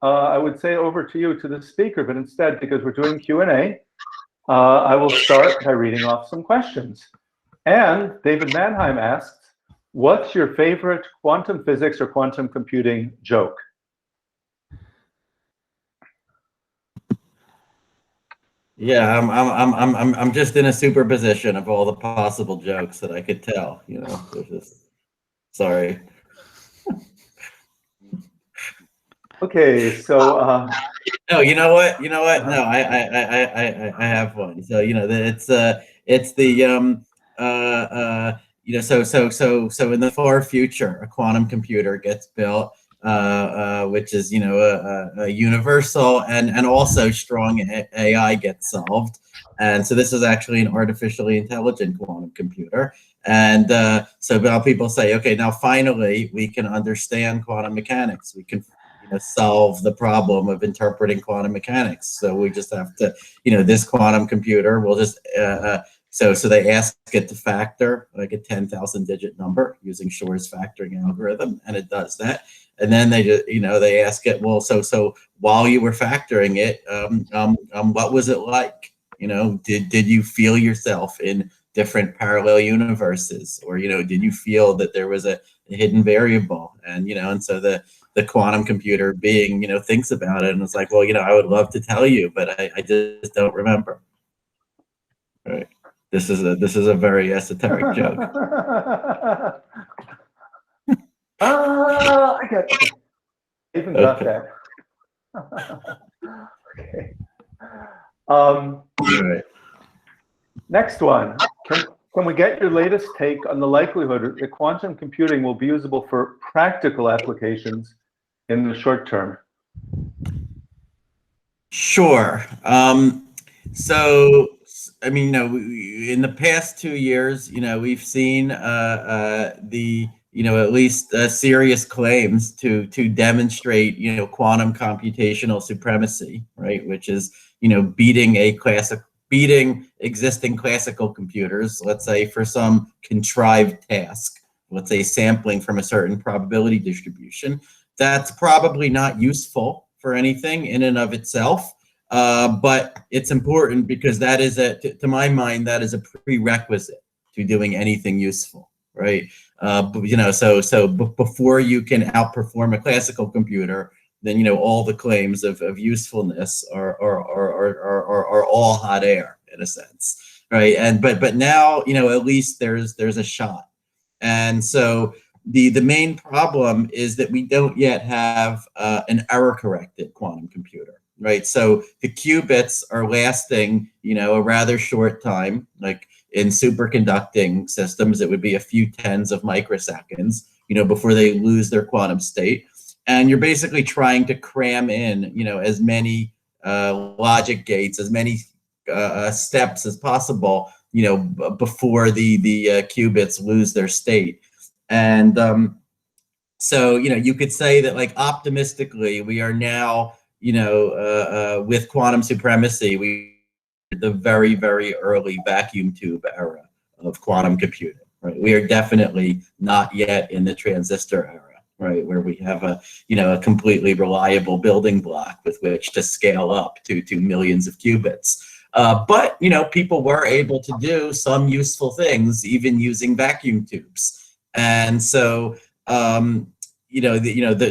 I would say over to you, to the speaker, but instead, because we're doing Q&A, I will start by reading off some questions. And David Mannheim asks, what's your favorite quantum physics or quantum computing joke? Yeah, I'm just in a superposition of all the possible jokes that I could tell. You know, just, sorry. Okay, so no, you know what? You know what? No, I have one. So you know, it's the you know, so in the far future, a quantum computer gets built, which is, you know, a universal and also strong AI gets solved. And so this is actually an artificially intelligent quantum computer. And so now people say, okay, now finally we can understand quantum mechanics. We can, you know, solve the problem of interpreting quantum mechanics. So we just have to, you know, this quantum computer will just so they ask it to factor like a 10,000 digit number using Shor's factoring algorithm, and it does that. And then they just, you know, they ask it, well, so while you were factoring it, what was it like? You know, did you feel yourself in different parallel universes, or, you know, did you feel that there was a hidden variable? And, you know, and so the quantum computer being, you know, thinks about it and it's like, well, you know, I would love to tell you, but I just don't remember. Right. This is a very esoteric joke. I got it. I even got that. Okay. Right. Next one. Can we get your latest take on the likelihood that quantum computing will be usable for practical applications in the short term? Sure. So, I mean, you know, in the past 2 years, you know, we've seen you know, at least serious claims to demonstrate, you know, quantum computational supremacy, right? Which is, you know, beating existing classical computers, let's say for some contrived task, let's say sampling from a certain probability distribution. That's probably not useful for anything in and of itself. But it's important because that is to my mind, that is a prerequisite to doing anything useful, right? You know, so before you can outperform a classical computer, then, you know, all the claims of usefulness are all hot air in a sense, right? And but now, you know, at least there's a shot. And so the main problem is that we don't yet have an error-corrected quantum computer. Right, so the qubits are lasting, you know, a rather short time. Like in superconducting systems, it would be a few tens of microseconds, you know, before they lose their quantum state. And you're basically trying to cram in, you know, as many logic gates, as many steps as possible, you know, before the qubits lose their state. And so, you know, you could say that, like, optimistically, we are now, you know, with quantum supremacy, we the very, very early vacuum tube era of quantum computing, right? We are definitely not yet in the transistor era, right? Where we have a, you know, a completely reliable building block with which to scale up to millions of qubits. But, you know, people were able to do some useful things even using vacuum tubes. And so,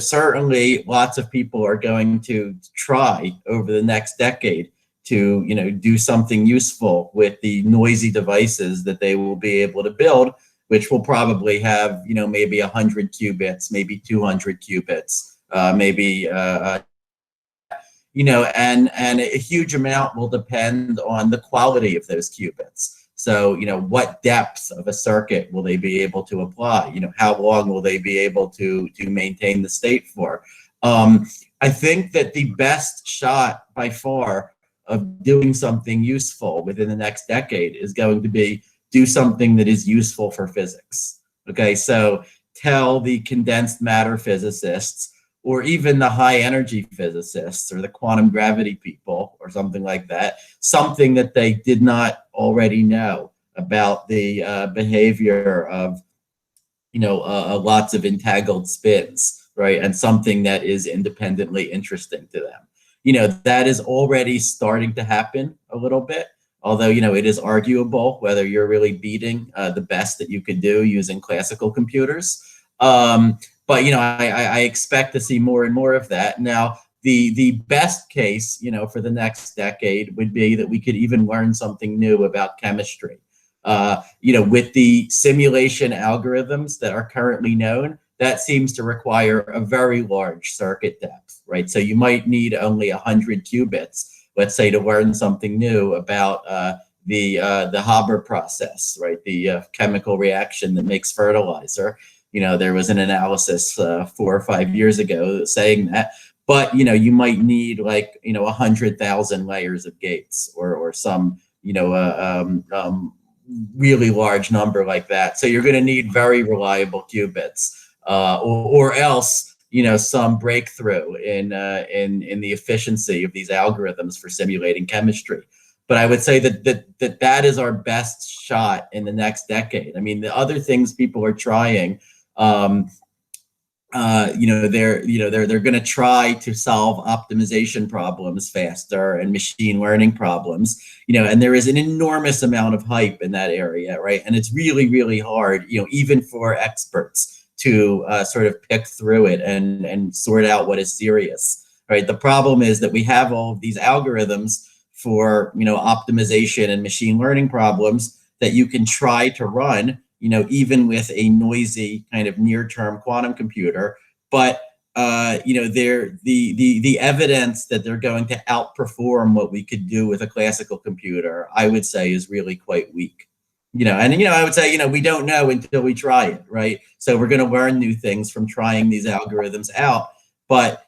certainly lots of people are going to try over the next decade to, you know, do something useful with the noisy devices that they will be able to build, which will probably have, you know, maybe 100 qubits, maybe 200 qubits, you know, and a huge amount will depend on the quality of those qubits. So, you know, what depth of a circuit will they be able to apply? You know, how long will they be able to maintain the state for? I think that the best shot by far of doing something useful within the next decade is going to be do something that is useful for physics. Okay, so tell the condensed matter physicists, or even the high energy physicists or the quantum gravity people or something like that, something that they did not already know about the behavior of, you know, lots of entangled spins right? And something that is independently interesting to them. That is already starting to happen a little bit, although, it is arguable whether you're really beating the best that you could do using classical computers. But, I expect to see more and more of that. Now, the best case, for the next decade would be that we could even learn something new about chemistry. With the simulation algorithms that are currently known, that seems to require a very large circuit depth, right? So you might need only 100 qubits, let's say, to learn something new about the Haber process, right? The chemical reaction that makes fertilizer. There was an analysis 4 or 5 years ago saying that. But you might need 100,000 layers of gates or some really large number like that. So you're going to need very reliable qubits, or else some breakthrough in the efficiency of these algorithms for simulating chemistry. But I would say that is our best shot in the next decade. I mean, the other things people are trying. They're going to try to solve optimization problems faster and machine learning problems, and there is an enormous amount of hype in that area, right? And it's really, really hard, even for experts to sort of pick through it and sort out what is serious, right? The problem is that we have all of these algorithms for, optimization and machine learning problems that you can try to run, even with a noisy kind of near-term quantum computer, but the evidence that they're going to outperform what we could do with a classical computer, I would say, is really quite weak. I would say, we don't know until we try it, right? So we're going to learn new things from trying these algorithms out. But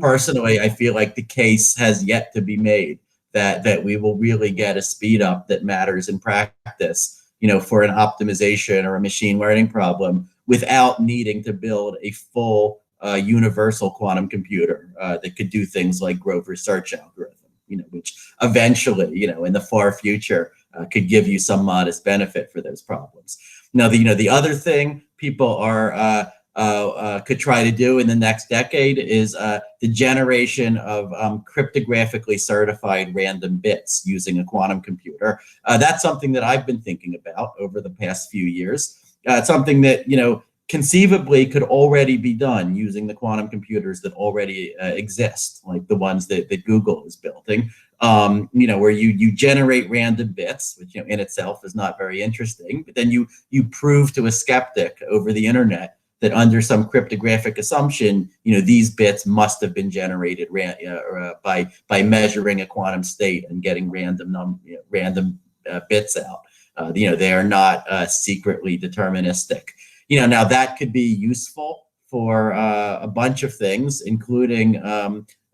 personally, I feel like the case has yet to be made that we will really get a speed up that matters in practice, for an optimization or a machine learning problem without needing to build a full universal quantum computer that could do things like Grover's search algorithm, which eventually, in the far future could give you some modest benefit for those problems. Now, the other thing people are could try to do in the next decade is the generation of cryptographically certified random bits using a quantum computer. That's something that I've been thinking about over the past few years. It's something that, conceivably could already be done using the quantum computers that already exist, like the ones that Google is building, where you generate random bits, which in itself is not very interesting, but then you prove to a skeptic over the internet that under some cryptographic assumption, these bits must have been generated by measuring a quantum state and getting random bits out. They are not secretly deterministic. Now that could be useful for a bunch of things, including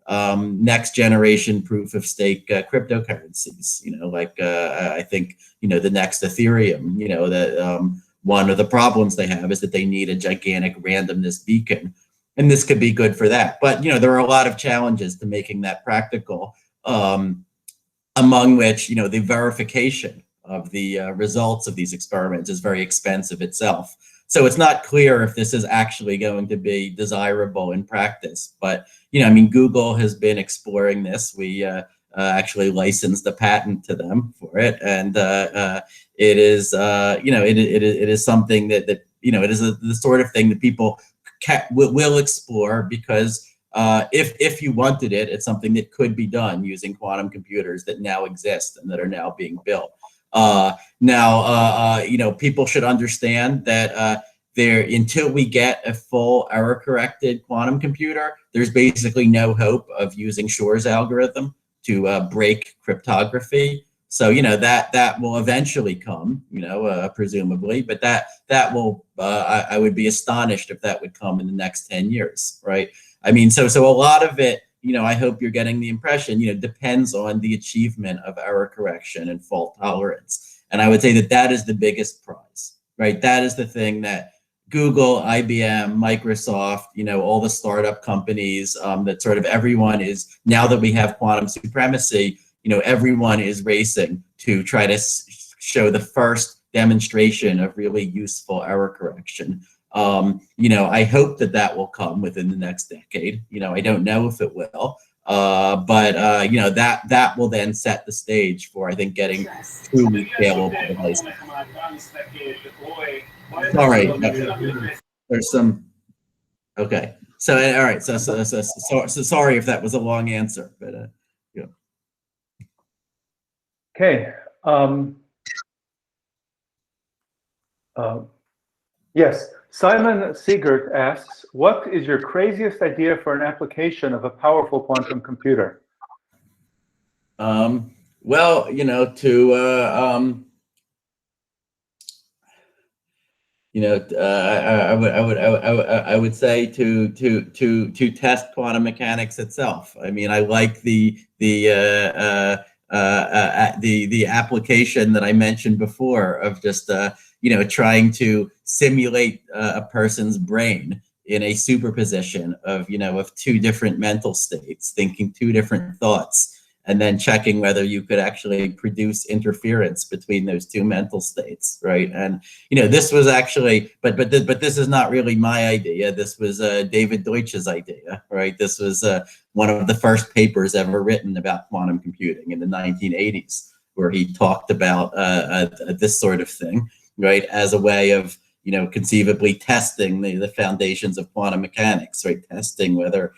next generation proof of stake cryptocurrencies. I think the next Ethereum. That one of the problems they have is that they need a gigantic randomness beacon, and this could be good for that. But there are a lot of challenges to making that practical, among which the verification of the results of these experiments is very expensive itself. So it's not clear if this is actually going to be desirable in practice. But Google has been exploring this. We actually licensed a patent to them for it, and it is it is something that it is the sort of thing that people will explore, because if you wanted it, it's something that could be done using quantum computers that now exist and that are now being built. People should understand that until we get a full error-corrected quantum computer, there's basically no hope of using Shor's algorithm to break cryptography. So that will eventually come, presumably, but that will I would be astonished if that would come in the next 10 years, right? I mean, so a lot of it, I hope you're getting the impression, depends on the achievement of error correction and fault tolerance. And I would say that is the biggest prize, right? That is the thing that Google, IBM, Microsoft, all the startup companies, that sort of everyone is, now that we have quantum supremacy, everyone is racing to try to show the first demonstration of really useful error correction. I hope that that will come within the next decade. I don't know if it will, but that will then set the stage for, I think, getting truly scalable devices. All right, there's some. Okay, so all right, so sorry if that was a long answer, but yeah. Okay. Yes, Simon Siegert asks, what is your craziest idea for an application of a powerful quantum computer? Well, I would say to test quantum mechanics itself. I mean, I like the application that I mentioned before of just trying to simulate a person's brain in a superposition of two different mental states, thinking two different thoughts, and then checking whether you could actually produce interference between those two mental states, right? And this was actually, but this is not really my idea. This was David Deutsch's idea, right? This was one of the first papers ever written about quantum computing in the 1980s, where he talked about this sort of thing, right, as a way of conceivably testing the foundations of quantum mechanics, right? Testing whether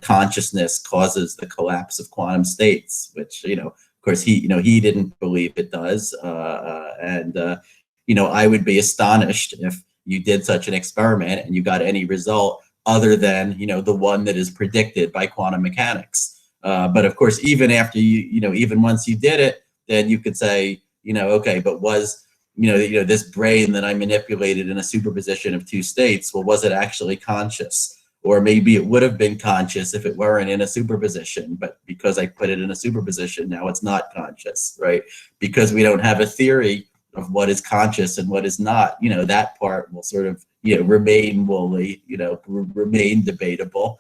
consciousness causes the collapse of quantum states, which of course he didn't believe it does, and I would be astonished if you did such an experiment and you got any result other than the one that is predicted by quantum mechanics. But of course, even after even once you did it, then you could say okay, but was this brain that I manipulated in a superposition of two states, well, was it actually conscious? Or maybe it would have been conscious if it weren't in a superposition, but because I put it in a superposition, now it's not conscious, right? Because we don't have a theory of what is conscious and what is not, that part will sort of, remain remain debatable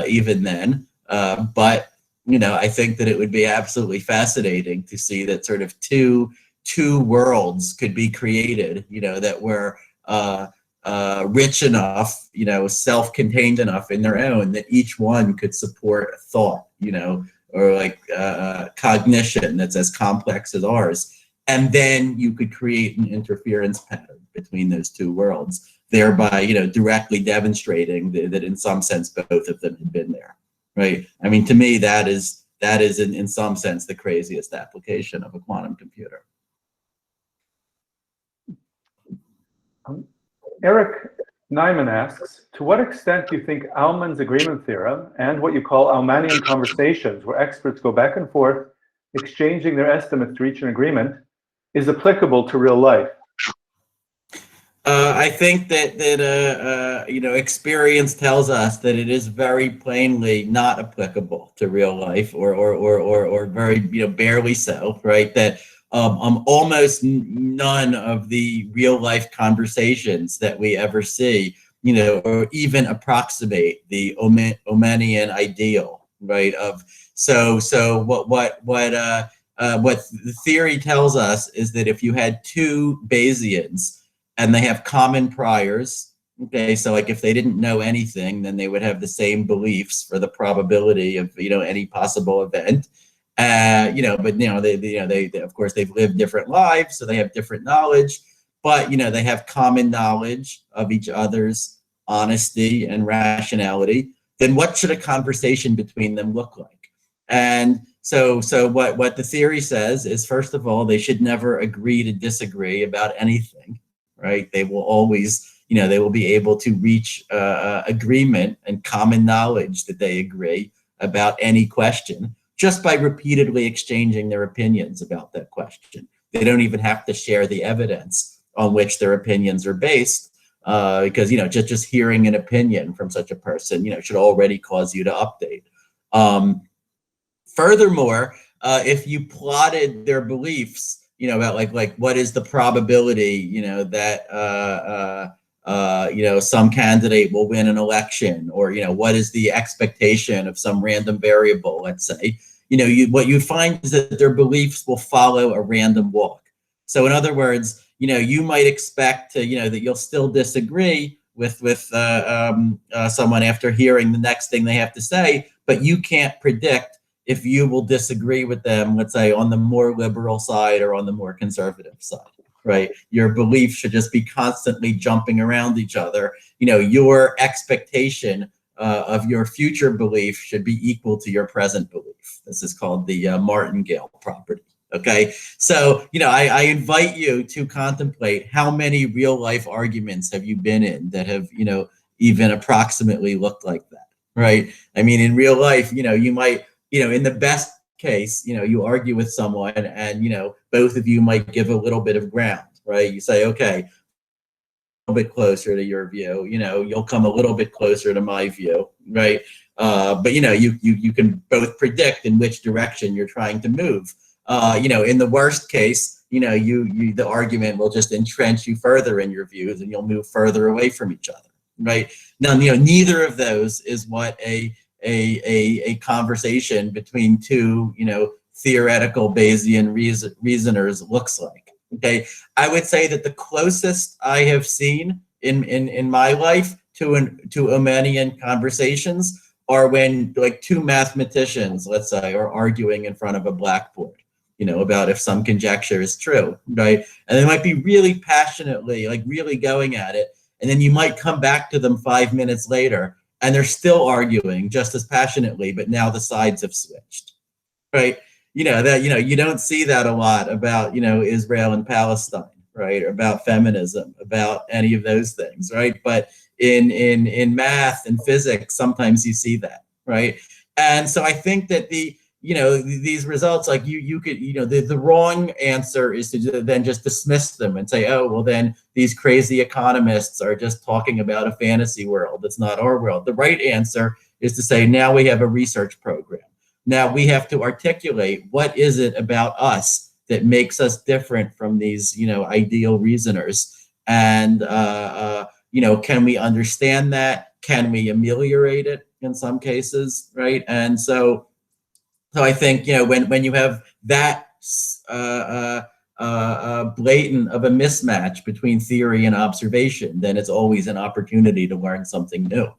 even then. But I think that it would be absolutely fascinating to see that sort of two worlds could be created, that were rich enough, self-contained enough in their own that each one could support thought, or like cognition that's as complex as ours. And then you could create an interference pattern between those two worlds, thereby, directly demonstrating that in some sense, both of them had been there, right? I mean, to me, that is in some sense the craziest application of a quantum computer. Eric Nyman asks, to what extent do you think Aumann's agreement theorem and what you call Aumanian conversations, where experts go back and forth, exchanging their estimates to reach an agreement, is applicable to real life? I think that experience tells us that it is very plainly not applicable to real life, or very barely so, right? That almost none of the real life conversations that we ever see, or even approximate the Aumanian ideal, right? So what the theory tells us is that if you had two Bayesians and they have common priors, okay, so like if they didn't know anything, then they would have the same beliefs for the probability of any possible event. But they of course they've lived different lives, so they have different knowledge, but they have common knowledge of each other's honesty and rationality. Then what should a conversation between them look like? And so what the theory says is, first of all, they should never agree to disagree about anything, right? They will always, they will be able to reach agreement and common knowledge that they agree about any question, just by repeatedly exchanging their opinions about that question. They don't even have to share the evidence on which their opinions are based, because just hearing an opinion from such a person should already cause you to update. Furthermore, if you plotted their beliefs, about like what is the probability that some candidate will win an election, or what is the expectation of some random variable, let's say, what you find is that their beliefs will follow a random walk. So in other words, you might expect to, that you'll still disagree, someone after hearing the next thing they have to say, but you can't predict if you will disagree with them, let's say, on the more liberal side or on the more conservative side, right? Your beliefs should just be constantly jumping around each other. You know, your expectation of your future belief should be equal to your present belief. This is called the Martingale property. Okay, so, you know, I invite you to contemplate how many real life arguments have you been in that have, you know, even approximately looked like that, right? I mean, in real life, you know, you might, you know, in the best case, you know, you argue with someone and, you know, both of you might give a little bit of ground, right? You say, okay, a little bit closer to your view, you know, you'll come a little bit closer to my view, right? But, you know, you can both predict in which direction you're trying to move. You know, in the worst case, you know, the argument will just entrench you further in your views and you'll move further away from each other, right? Now, you know, neither of those is what a conversation between two, you know, theoretical Bayesian reasoners looks like. Okay, I would say that the closest I have seen in my life to Omanian conversations are when, like, two mathematicians, let's say, are arguing in front of a blackboard, you know, about if some conjecture is true, right? And they might be really passionately, like, really going at it, and then you might come back to them 5 minutes later and they're still arguing just as passionately, but now the sides have switched, right? You know, that, you know, you don't see that a lot about, you know, Israel and Palestine, right? Or about feminism, about any of those things, right? But in math and physics, sometimes you see that, right? And so I think that you know, these results, like you could, you know, the wrong answer is to then just dismiss them and say, oh, well, then these crazy economists are just talking about a fantasy world. It's not our world. The right answer is to say, now we have a research program. Now we have to articulate what is it about us that makes us different from these, you know, ideal reasoners. And, you know, can we understand that? Can we ameliorate it in some cases, right? And so I think, you know, when you have that blatant of a mismatch between theory and observation, then it's always an opportunity to learn something new.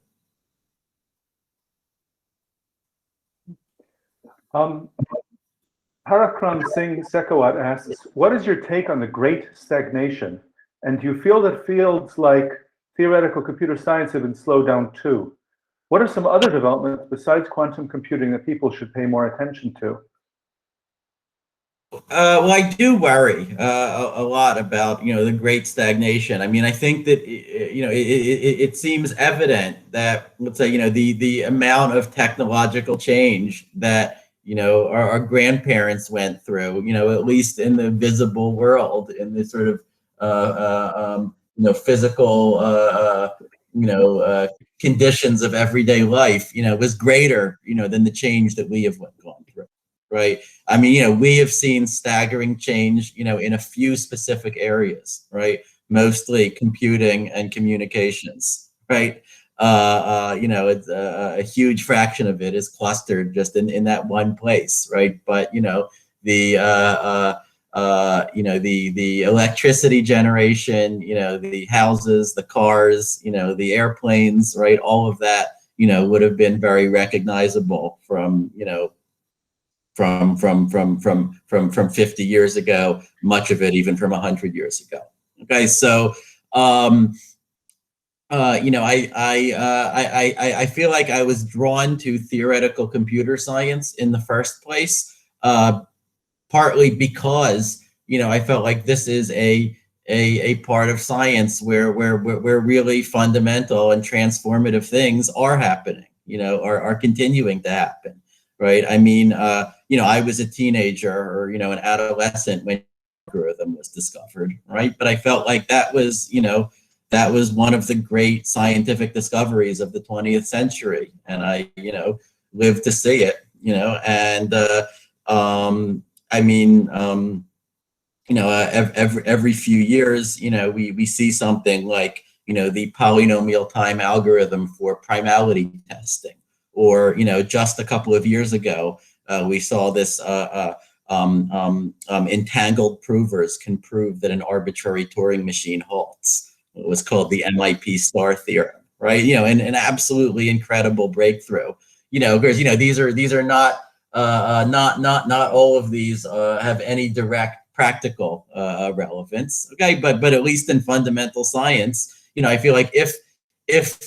Harakram Singh Sekawat asks, what is your take on the great stagnation? And do you feel that fields like theoretical computer science have been slowed down too? What are some other developments besides quantum computing that people should pay more attention to? Well, I do worry a lot about, you know, the great stagnation. I mean, I think that, you know, it seems evident that, let's say, you know, the amount of technological change that, you know, our grandparents went through, you know, at least in the visible world, in the sort of, you know, physical, you know, conditions of everyday life, you know, was greater, you know, than the change that we have gone through. Right. I mean, you know, we have seen staggering change, you know, in a few specific areas, right? Mostly computing and communications, right? You know, it's a huge fraction of it is clustered just in that one place, right? But, you know, the electricity generation, you know, the houses, the cars, you know, the airplanes, right? All of that, you know, would have been very recognizable from, you know, from 50 years ago, much of it even from 100 years ago. Okay, so you know, I feel like I was drawn to theoretical computer science in the first place, partly because, you know, I felt like this is a part of science where really fundamental and transformative things are happening, you know, are continuing to happen. Right. I mean, you know, I was a teenager or, you know, an adolescent when algorithm was discovered. Right. But I felt like that was, you know, that was one of the great scientific discoveries of the 20th century. And I, you know, lived to see it, you know, and I mean, you know, every few years, you know, we see something like, you know, the polynomial time algorithm for primality testing. Or, you know, just a couple of years ago, we saw this entangled provers can prove that an arbitrary Turing machine halts. what was called the MIP star theorem, right? And an absolutely incredible breakthrough. Because these are not all of these have any direct practical relevance. Okay, but at least in fundamental science, I feel like if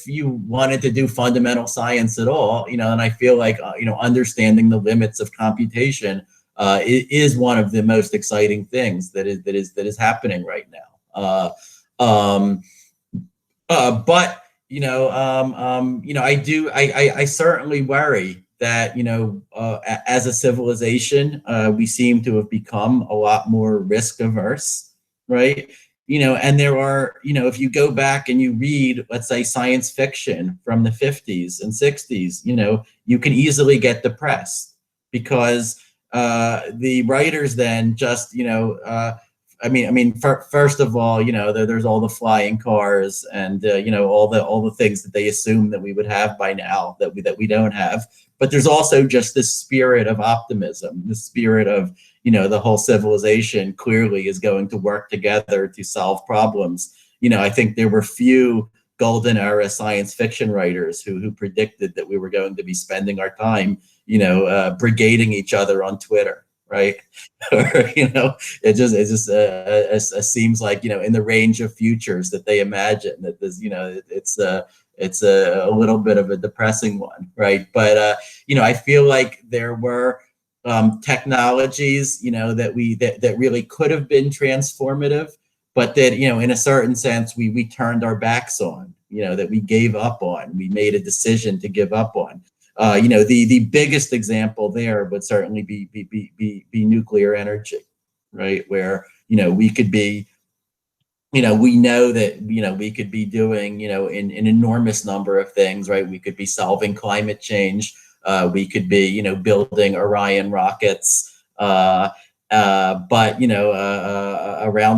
you wanted to do fundamental science at all, and I feel like understanding the limits of computation is one of the most exciting things that is happening right now. But I certainly worry that as a civilization we seem to have become a lot more risk averse, right? And there are, if you go back and you read, let's say, science fiction from the 50s and 60s, you can easily get depressed because the writers then just, first of all, there's all the flying cars and all the things that they assume that we would have by now that we don't have. But there's also just this spirit of optimism, the spirit of the whole civilization clearly is going to work together to solve problems. I think there were few golden era science fiction writers who predicted that we were going to be spending our time, brigading each other on Twitter. Right. It just seems like, in the range of futures that they imagine that there's, it's a little bit of a depressing one. Right. But, I feel like there were technologies, that really could have been transformative, but that, in a certain sense, we turned our backs on, that we gave up on, we made a decision to give up on. The biggest example there would certainly be nuclear energy, right? Where, we could be, we know that, we could be doing, an enormous number of things, right? We could be solving climate change. We could be, building Orion rockets. But, around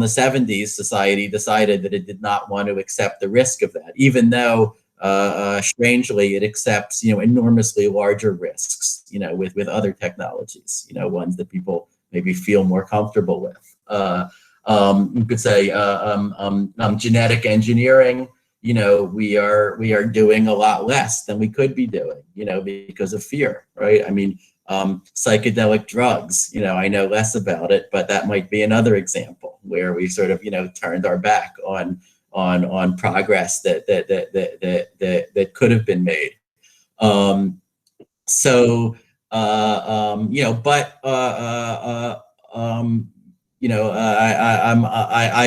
the 70s, society decided that it did not want to accept the risk of that, even though strangely, it accepts, enormously larger risks, with other technologies, ones that people maybe feel more comfortable with. You could say genetic engineering, we are doing a lot less than we could be doing, because of fear, right? Psychedelic drugs, I know less about it, but that might be another example where we sort of, turned our back on progress that could have been made. I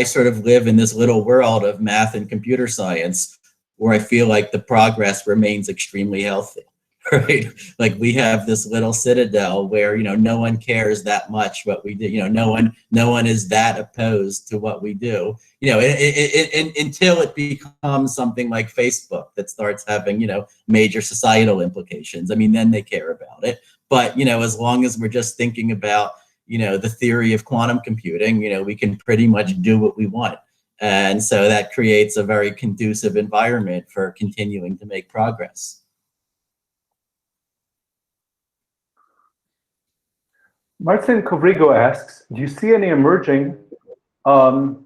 sort of live in this little world of math and computer science where I feel like the progress remains extremely healthy. Right, like we have this little citadel where no one cares that much what we do. No one is that opposed to what we do. Until it becomes something like Facebook that starts having major societal implications. Then they care about it. But as long as we're just thinking about the theory of quantum computing, we can pretty much do what we want, and so that creates a very conducive environment for continuing to make progress. Martin Covrigo asks, do you see any emerging, Martin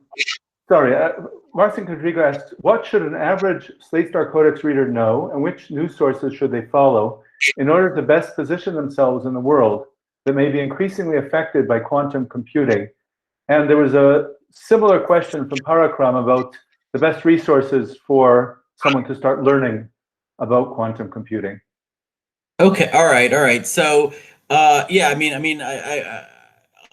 Covrigo asks, what should an average Slate Star Codex reader know and which news sources should they follow in order to best position themselves in the world that may be increasingly affected by quantum computing? And there was a similar question from Parakram about the best resources for someone to start learning about quantum computing. Okay, all right. So,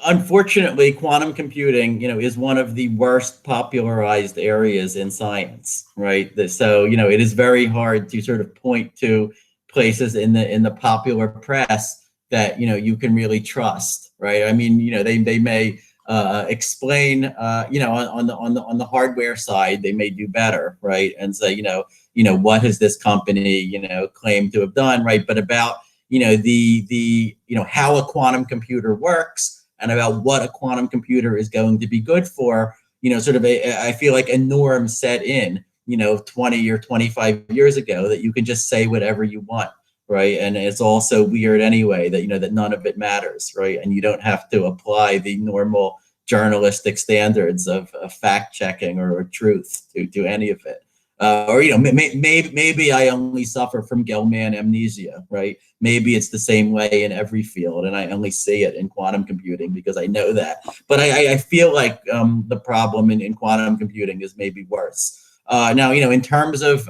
unfortunately, quantum computing, is one of the worst popularized areas in science, right? So, it is very hard to sort of point to places in the popular press that, you can really trust, right? They may explain, on the hardware side, they may do better, right? And say, what has this company, claimed to have done, right? But about how a quantum computer works and about what a quantum computer is going to be good for, I feel like a norm set in, 20 or 25 years ago that you can just say whatever you want, right? And it's also weird anyway that, that none of it matters, right? And you don't have to apply the normal journalistic standards of fact checking or truth to any of it. Or, you know, maybe I only suffer from Gell-Mann amnesia, right? Maybe it's the same way in every field, and I only see it in quantum computing because I know that. But I feel like the problem in quantum computing is maybe worse. Now, you know, in terms of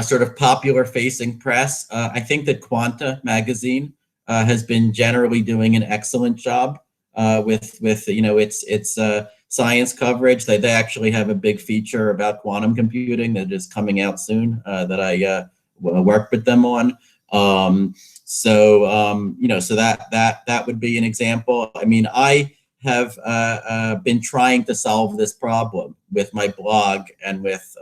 sort of popular facing press, I think that Quanta magazine has been generally doing an excellent job with you know, its science coverage. They actually have a big feature about quantum computing that is coming out soon that I work with them on. You know, so that would be an example. I mean, I have been trying to solve this problem with my blog and with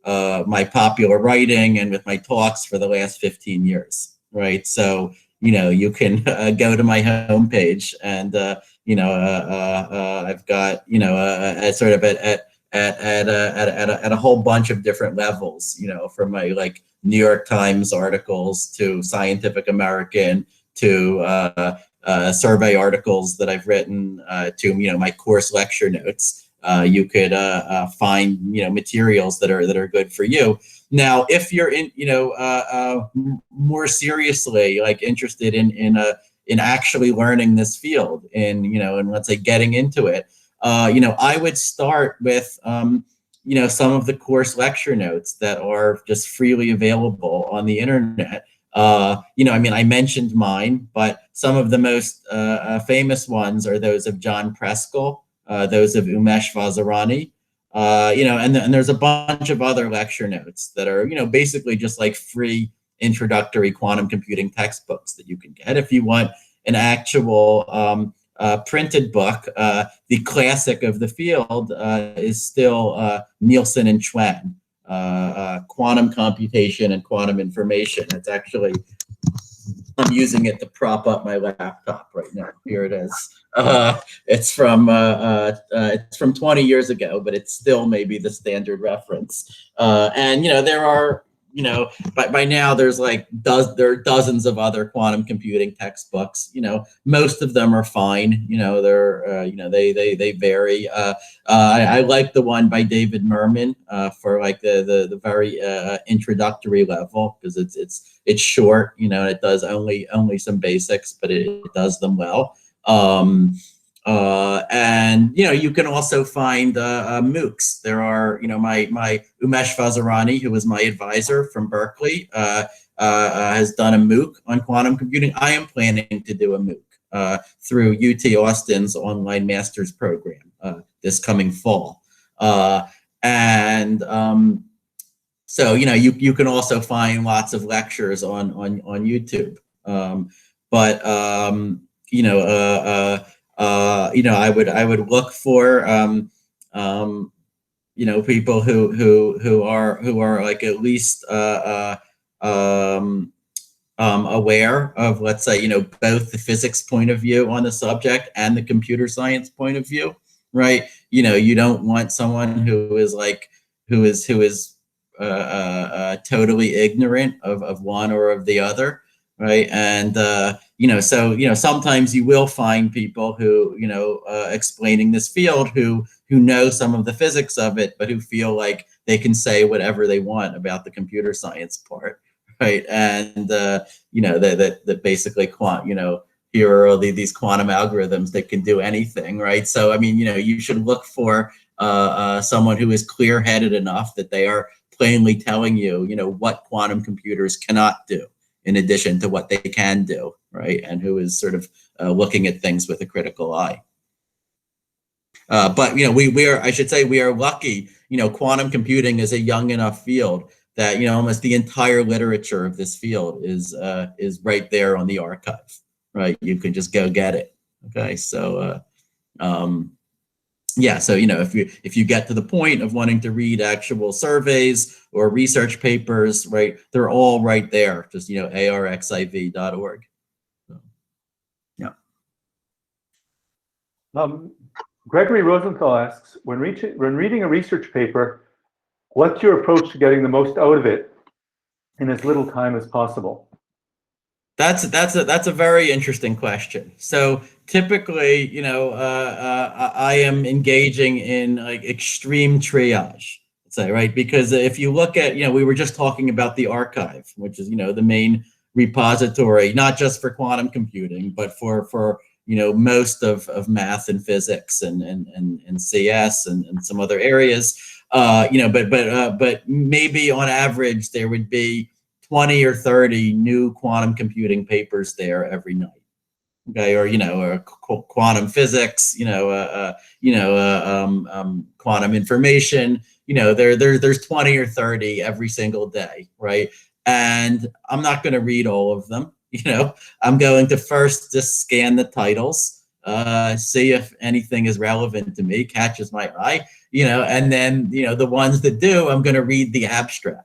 my popular writing and with my talks for the last 15 years, right? So, you know, you can go to my homepage and, you know, I've got, you know, sort of at a whole bunch of different levels, you know, from my like New York Times articles to Scientific American to survey articles that I've written to, you know, my course lecture notes. You could find, you know, materials that are good for you. Now, if you're in, you know, more seriously like interested in actually learning this field, in, you know, and let's say getting into it, you know, I would start with, you know, some of the course lecture notes that are just freely available on the internet. You know, I mean, I mentioned mine, but some of the most famous ones are those of John Preskill, those of Umesh Vazirani, you know, and there's a bunch of other lecture notes that are, you know, basically just like free introductory quantum computing textbooks that you can get. If you want an actual printed book, the classic of the field is still Nielsen and Schwen, Quantum Computation and Quantum Information. It's actually, I'm using it to prop up my laptop right now. Here it is. It's from 20 years ago, but it's still maybe the standard reference. And you know, there are, you know, by now there's like there are dozens of other quantum computing textbooks. You know, most of them are fine. You know, they're you know, they vary. I like the one by David Mermin for like the very introductory level, because it's short. You know, it does only some basics, but it does them well. And you know, you can also find Moocs. There are, you know, my Umesh Vazirani, who was my advisor from Berkeley, has done a Mooc on quantum computing. I am planning to do a Mooc through UT Austin's online master's program this coming fall. So you know, you can also find lots of lectures on YouTube. You know, you know, I would look for you know, people who are like at least aware of, let's say, you know, both the physics point of view on the subject and the computer science point of view, right? You know, you don't want someone who is totally ignorant of one or of the other, right? And you know, so you know, sometimes you will find people who, you know, explaining this field who know some of the physics of it, but who feel like they can say whatever they want about the computer science part, right? And you know, that basically you know, here are all these quantum algorithms that can do anything, right? So I mean, you know, you should look for someone who is clear-headed enough that they are plainly telling you, you know, what quantum computers cannot do in addition to what they can do, right? And who is sort of looking at things with a critical eye. But you know, we are, I should say, we are lucky. You know, quantum computing is a young enough field that, you know, almost the entire literature of this field is right there on the archive, right? You can just go get it. Okay, so yeah, so you know, if you get to the point of wanting to read actual surveys or research papers, right, they're all right there. Just, you know, arxiv.org. So, yeah. Gregory Rosenthal asks, when reading a research paper, what's your approach to getting the most out of it in as little time as possible? That's a very interesting question. So typically, I am engaging in like extreme triage, say, right? Because if you look at, we were just talking about the archive, which is, the main repository, not just for quantum computing, but for most of math and physics and CS and some other areas. But maybe on average there would be 20 or 30 new quantum computing papers there every night. Okay, or quantum physics, quantum information. There's 20 or 30 every single day, right? And I'm not going to read all of them. I'm going to first just scan the titles, see if anything is relevant to me, catches my eye, and then the ones that do, I'm going to read the abstract.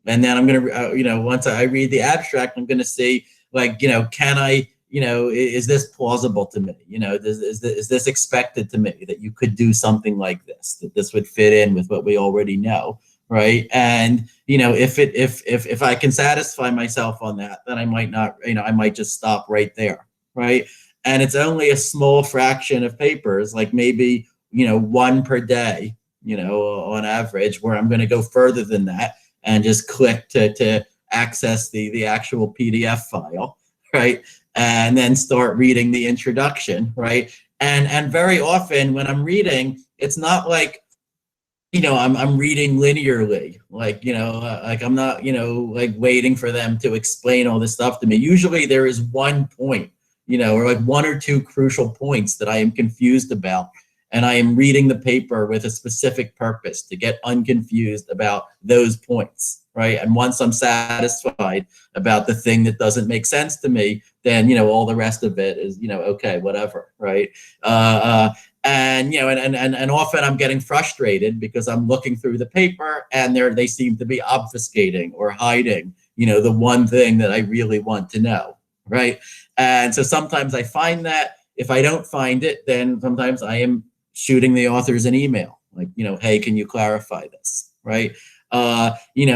And then I'm going to, once I read the abstract, I'm going to see, like, can I, is this plausible to me? Is this expected to me that you could do something like this, that this would fit in with what we already know, right? And, if I can satisfy myself on that, then I might not, I might just stop right there, right? And it's only a small fraction of papers, like maybe, one per day, on average, where I'm going to go further than that and just click to access the actual PDF file, right? And then start reading the introduction, right? And very often when I'm reading, it's not like, I'm reading linearly, like, like I'm not, like waiting for them to explain all this stuff to me. Usually there is one point, or like one or two crucial points that I am confused about. And I am reading the paper with a specific purpose to get unconfused about those points, right? And once I'm satisfied about the thing that doesn't make sense to me, then, all the rest of it is, okay, whatever, right? And often I'm getting frustrated because I'm looking through the paper and they seem to be obfuscating or hiding, the one thing that I really want to know, right? And so sometimes I find that. If I don't find it, then sometimes I am shooting the authors an email, like, hey, can you clarify this, right? In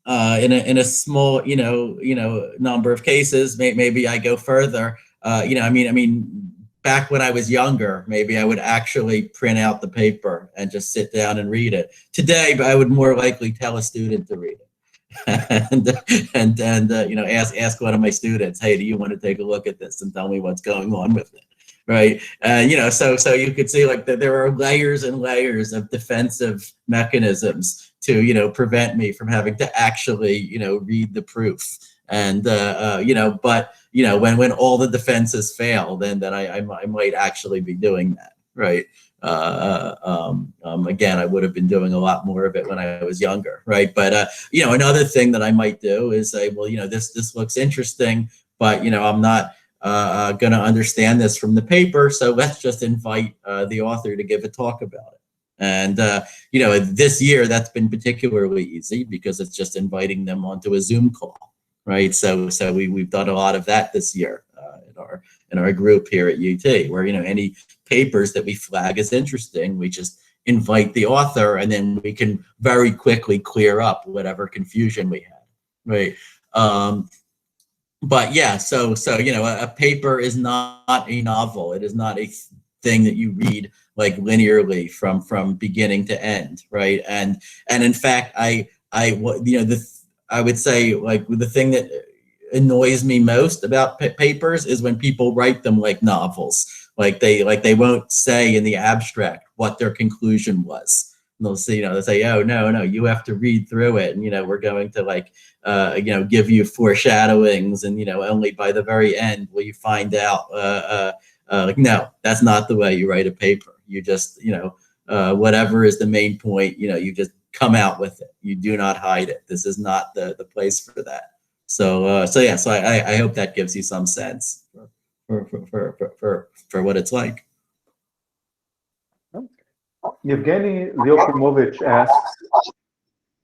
a small, number of cases, maybe I go further. Back when I was younger, maybe I would actually print out the paper and just sit down and read it. Today, I would more likely tell a student to read it. and ask one of my students, hey, do you want to take a look at this and tell me what's going on with it, right? So you could see, like, that there are layers and layers of defensive mechanisms to prevent me from having to actually read the proof. And but when all the defenses fail, then I might actually be doing that, right? Again, I would have been doing a lot more of it when I was younger, right? But another thing that I might do is say, well, this looks interesting, but I'm not going to understand this from the paper, so let's just invite the author to give a talk about it. And this year that's been particularly easy because it's just inviting them onto a Zoom call, right? So we've done a lot of that this year in our group here at UT, where any papers that we flag as interesting, we just invite the author, and then we can very quickly clear up whatever confusion we had, right? But yeah, so a paper is not a novel. It is not a thing that you read like linearly from beginning to end, right? And in fact, I would say, like, the thing that annoys me most about papers is when people write them like novels. Like they won't say in the abstract what their conclusion was. And they'll say, they'll say, oh, no, you have to read through it, and we're going to, like, give you foreshadowings, and only by the very end will you find out. Like, no, that's not the way you write a paper. You just, whatever is the main point, you just come out with it. You do not hide it. This is not the place for that. So I hope that gives you some sense for what it's like. Yevgeny Lyubomovich asks,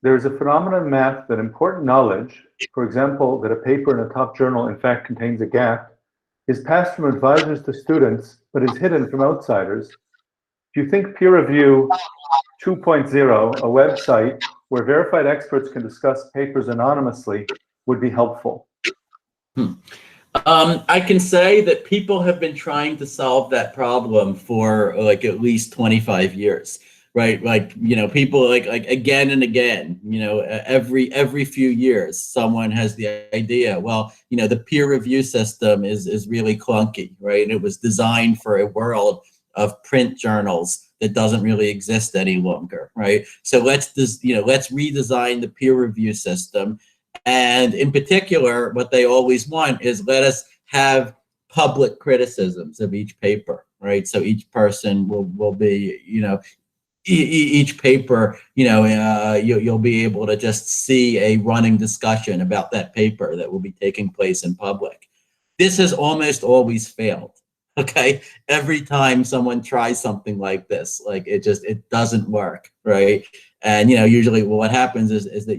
there is a phenomenon in math that important knowledge, for example, that a paper in a top journal in fact contains a gap, is passed from advisors to students, but is hidden from outsiders. Do you think Peer Review 2.0, a website where verified experts can discuss papers anonymously, would be helpful? I can say that people have been trying to solve that problem for like at least 25 years, right? Like, people like again and again, every few years, someone has the idea, well, the peer review system is really clunky, right? And it was designed for a world of print journals that doesn't really exist any longer, right? So let's redesign the peer review system. And in particular, what they always want is let us have public criticisms of each paper, right? So each person will be, each paper, you'll be able to just see a running discussion about that paper that will be taking place in public. This has almost always failed. Okay, every time someone tries something like this, like it doesn't work, right? And usually what happens is that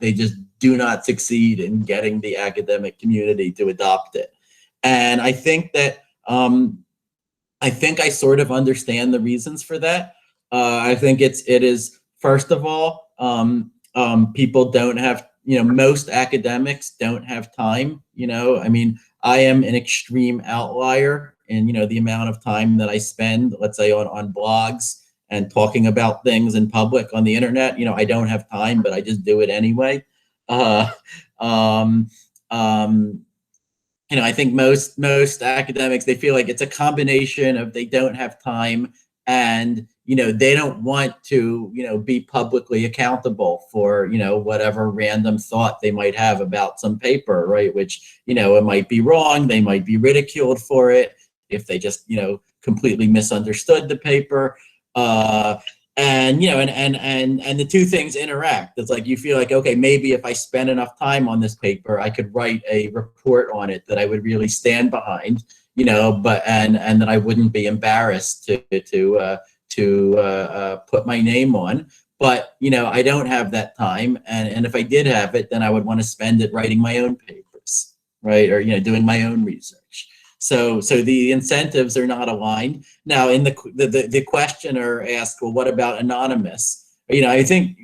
they just do not succeed in getting the academic community to adopt it. And I think that I sort of understand the reasons for that. I think it is first of all, people don't have, most academics don't have time. I mean, I am an extreme outlier in the amount of time that I spend, let's say, on blogs and talking about things in public on the internet. I don't have time, but I just do it anyway. I think most academics, they feel like it's a combination of they don't have time and they don't want to be publicly accountable for whatever random thought they might have about some paper, right? Which it might be wrong, they might be ridiculed for it if they just completely misunderstood the paper. And the two things interact. It's like you feel like, okay, maybe if I spend enough time on this paper, I could write a report on it that I would really stand behind, but and that I wouldn't be embarrassed to put my name on. But I don't have that time, and if I did have it, then I would want to spend it writing my own papers, right, or doing my own research. So the incentives are not aligned. Now, in the questioner asked, well, what about anonymous? I think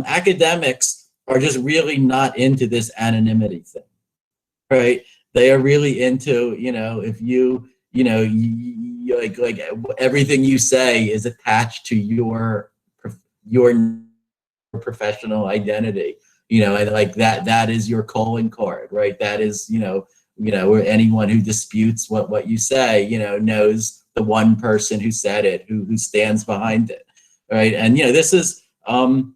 academics are just really not into this anonymity thing, right? They are really into, if you like everything you say is attached to your professional identity, and like that is your calling card, right? That is, or anyone who disputes what you say, knows the one person who said it, who stands behind it, right? And this is, to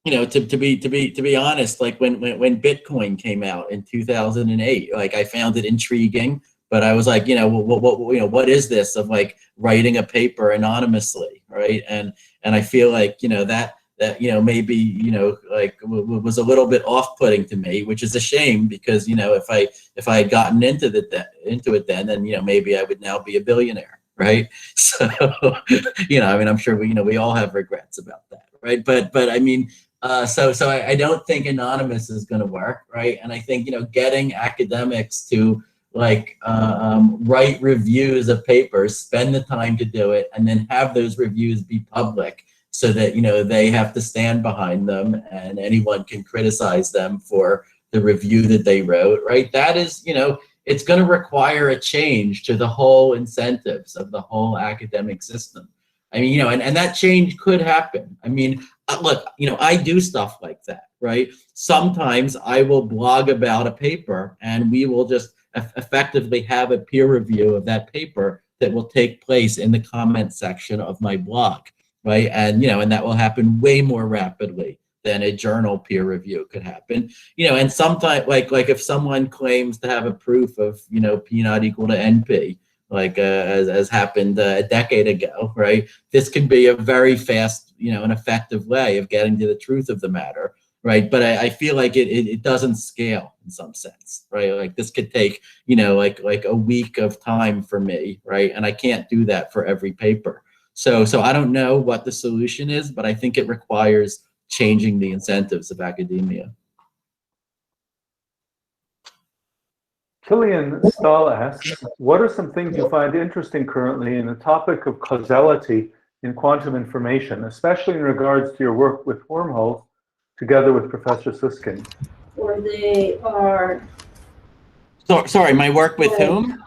be honest, like when Bitcoin came out in 2008, like I found it intriguing, but I was like, what is this of like writing a paper anonymously, right? And I feel like that maybe like was a little bit off-putting to me, which is a shame because if I had gotten into it then maybe I would now be a billionaire, right? So I mean, I'm sure we all have regrets about that, right? But I mean, so I don't think anonymous is going to work, right? And I think getting academics to like write reviews of papers, spend the time to do it, and then have those reviews be public, so that they have to stand behind them and anyone can criticize them for the review that they wrote, right? That is, it's going to require a change to the whole incentives of the whole academic system. I mean, and that change could happen. I mean, look, I do stuff like that, right? Sometimes I will blog about a paper and we will just effectively have a peer review of that paper that will take place in the comment section of my blog. Right, and and that will happen way more rapidly than a journal peer review could happen. And sometimes, like if someone claims to have a proof of P not equal to NP, like as happened a decade ago, right? This can be a very fast, an effective way of getting to the truth of the matter, right? But I feel like it doesn't scale in some sense, right? Like this could take like a week of time for me, right? And I can't do that for every paper. So I don't know what the solution is, but I think it requires changing the incentives of academia. Killian Stahl asks, what are some things you find interesting currently in the topic of causality in quantum information, especially in regards to your work with wormholes together with Professor Susskind? Or they are... So, sorry, my work with whom?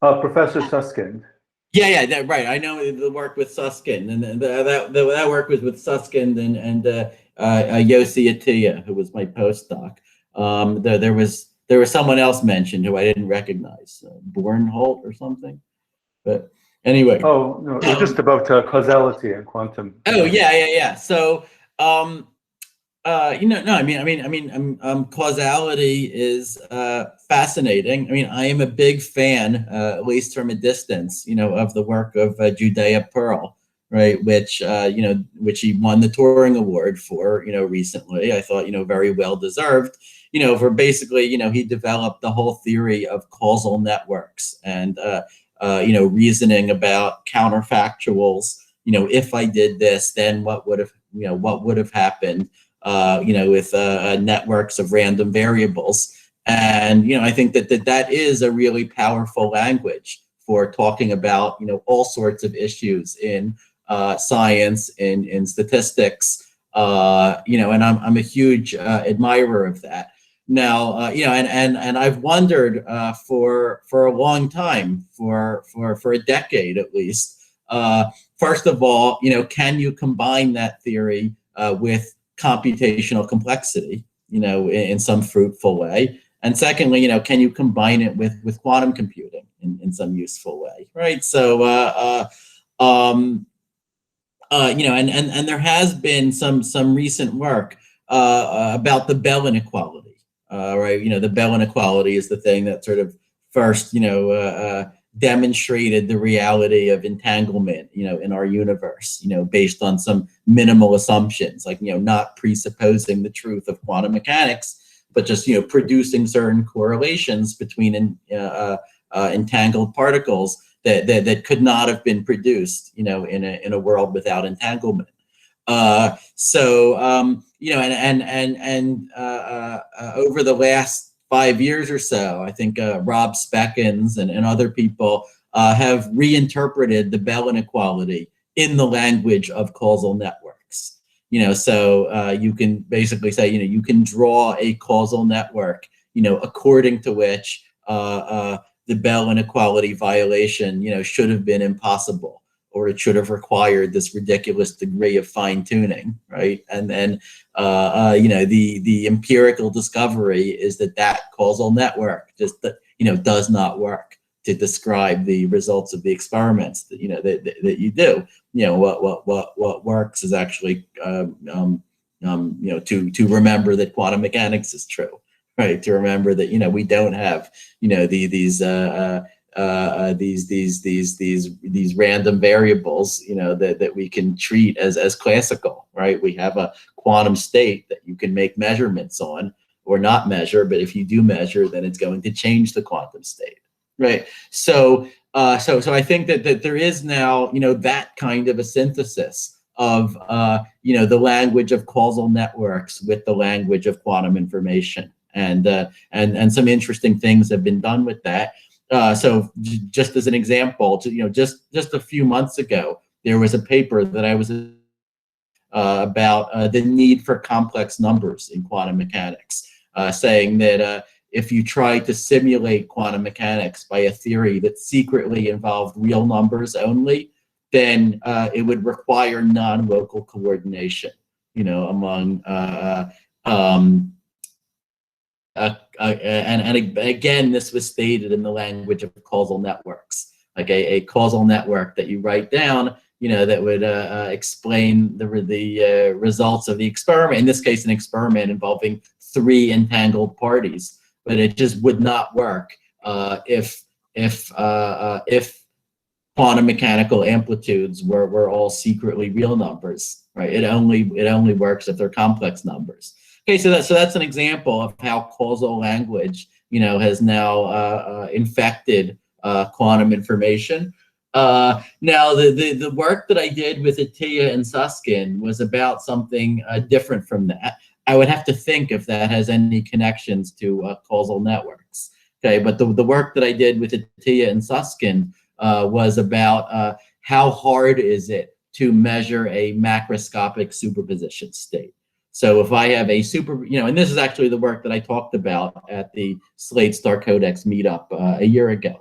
Professor Susskind. Yeah, right. I know the work with Susskind, and that work was with Susskind and Yossi Atiyah, who was my postdoc. There was someone else mentioned who I didn't recognize, Bornholt or something. But anyway. Oh no, it was just about causality and quantum. Oh yeah. So causality is fascinating. I mean, I am a big fan, at least from a distance, of the work of Judea Pearl, right? Which he won the Turing Award for, recently. I thought, very well deserved, for basically, he developed the whole theory of causal networks and, reasoning about counterfactuals. If I did this, then what would have happened? With networks of random variables. And, I think that is a really powerful language for talking about, all sorts of issues in science, in statistics, and I'm a huge admirer of that. Now, and I've wondered for a long time, for a decade at least, first of all, can you combine that theory with computational complexity, in some fruitful way? And secondly, can you combine it with quantum computing in some useful way, right? So, and there has been some recent work about the Bell inequality, right? The Bell inequality is the thing that sort of first, demonstrated the reality of entanglement, in our universe, based on some minimal assumptions, like, not presupposing the truth of quantum mechanics, but just, producing certain correlations between entangled particles that could not have been produced, in a world without entanglement. Over the last 5 years or so, I think Rob Speckens and other people have reinterpreted the Bell inequality in the language of causal networks. So you can basically say, you can draw a causal network, according to which the Bell inequality violation, should have been impossible, or it should have required this ridiculous degree of fine tuning, right? And then, the empirical discovery is that causal network just, does not work to describe the results of the experiments that you do. What works is actually, to remember that quantum mechanics is true, right? To remember that, we don't have, these random variables, that we can treat as classical, right? We have a quantum state that you can make measurements on or not measure, but if you do measure, then it's going to change the quantum state, right? So I think that there is now, that kind of a synthesis of, the language of causal networks with the language of quantum information, and some interesting things have been done with that. So just as an example, just a few months ago, there was a paper that I was about the need for complex numbers in quantum mechanics, saying that if you try to simulate quantum mechanics by a theory that secretly involved real numbers only, then it would require non-local coordination, among and again, this was stated in the language of causal networks, like a causal network that you write down, that would explain the results of the experiment. In this case, an experiment involving 3 entangled parties, but it just would not work if quantum mechanical amplitudes were all secretly real numbers, right? It only works if they're complex numbers. Okay, so that's an example of how causal language, has now infected quantum information. Now, the work that I did with Atiyah and Susskind was about something different from that. I would have to think if that has any connections to causal networks. Okay, but the work that I did with Atiyah and Susskind was about how hard is it to measure a macroscopic superposition state. So if I have a super, and this is actually the work that I talked about at the Slate Star Codex meetup a year ago,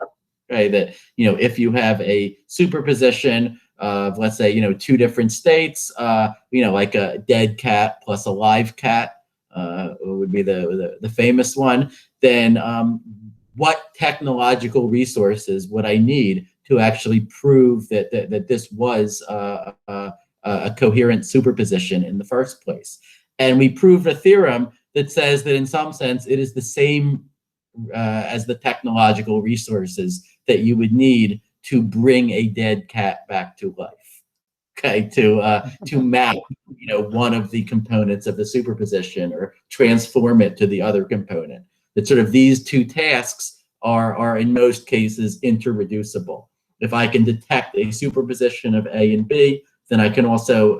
right? That, if you have a superposition of, let's say, two different states, like a dead cat plus a live cat would be the famous one, then what technological resources would I need to actually prove that this was a coherent superposition in the first place? And we proved a theorem that says that in some sense it is the same as the technological resources that you would need to bring a dead cat back to life. Okay, to map one of the components of the superposition or transform it to the other component. That sort of these two tasks are in most cases interreducible. If I can detect a superposition of A and B, then I can also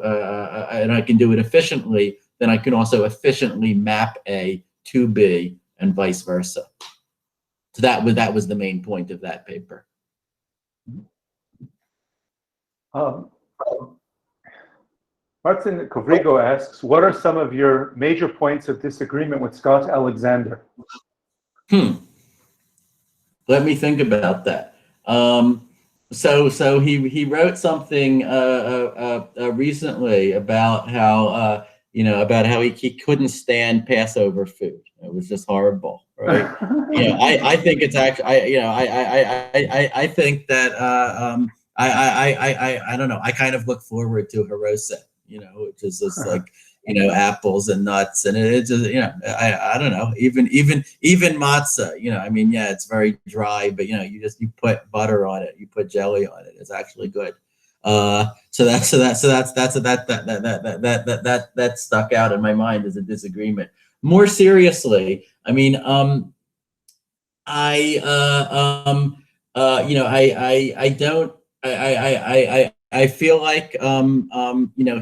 and I can do it efficiently. Then I can also efficiently map A to B and vice versa. So that was the main point of that paper. Martin Kovrigo asks, what are some of your major points of disagreement with Scott Alexander? Let me think about that. So he wrote something recently about how he couldn't stand Passover food. It was just horrible, right? I think it's actually I think that I don't know. I kind of look forward to Haroset, which is just like apples and nuts, and it's just I don't know. Even matzah, it's very dry, but you put butter on it, you put jelly on it. It's actually good. So that stuck out in my mind as a disagreement. More seriously, I feel like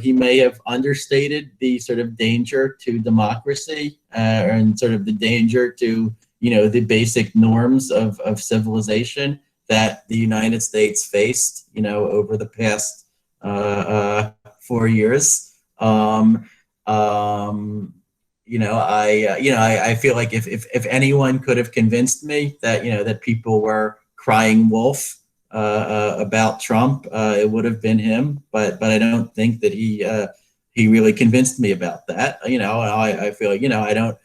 he may have understated the sort of danger to democracy and sort of the danger to the basic norms of civilization that the United States faced over the past 4 years. I feel like if anyone could have convinced me that that people were crying wolf about Trump, it would have been him. But I don't think that he really convinced me about that. I feel like I don't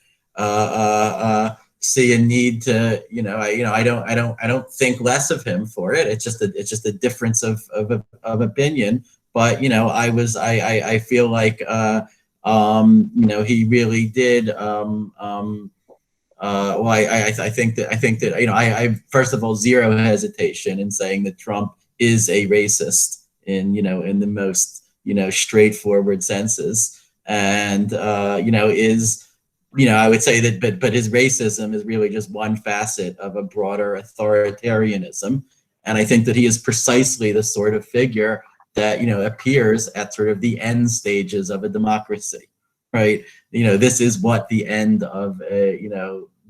see a need to I don't think less of him for it. It's just a difference of opinion. But I feel like he really did. I think that I first of all zero hesitation in saying that Trump is a racist in the most straightforward senses, and is I would say that but his racism is really just one facet of a broader authoritarianism, and I think that he is precisely the sort of figure that appears at sort of the end stages of a democracy, right? This is what the end of a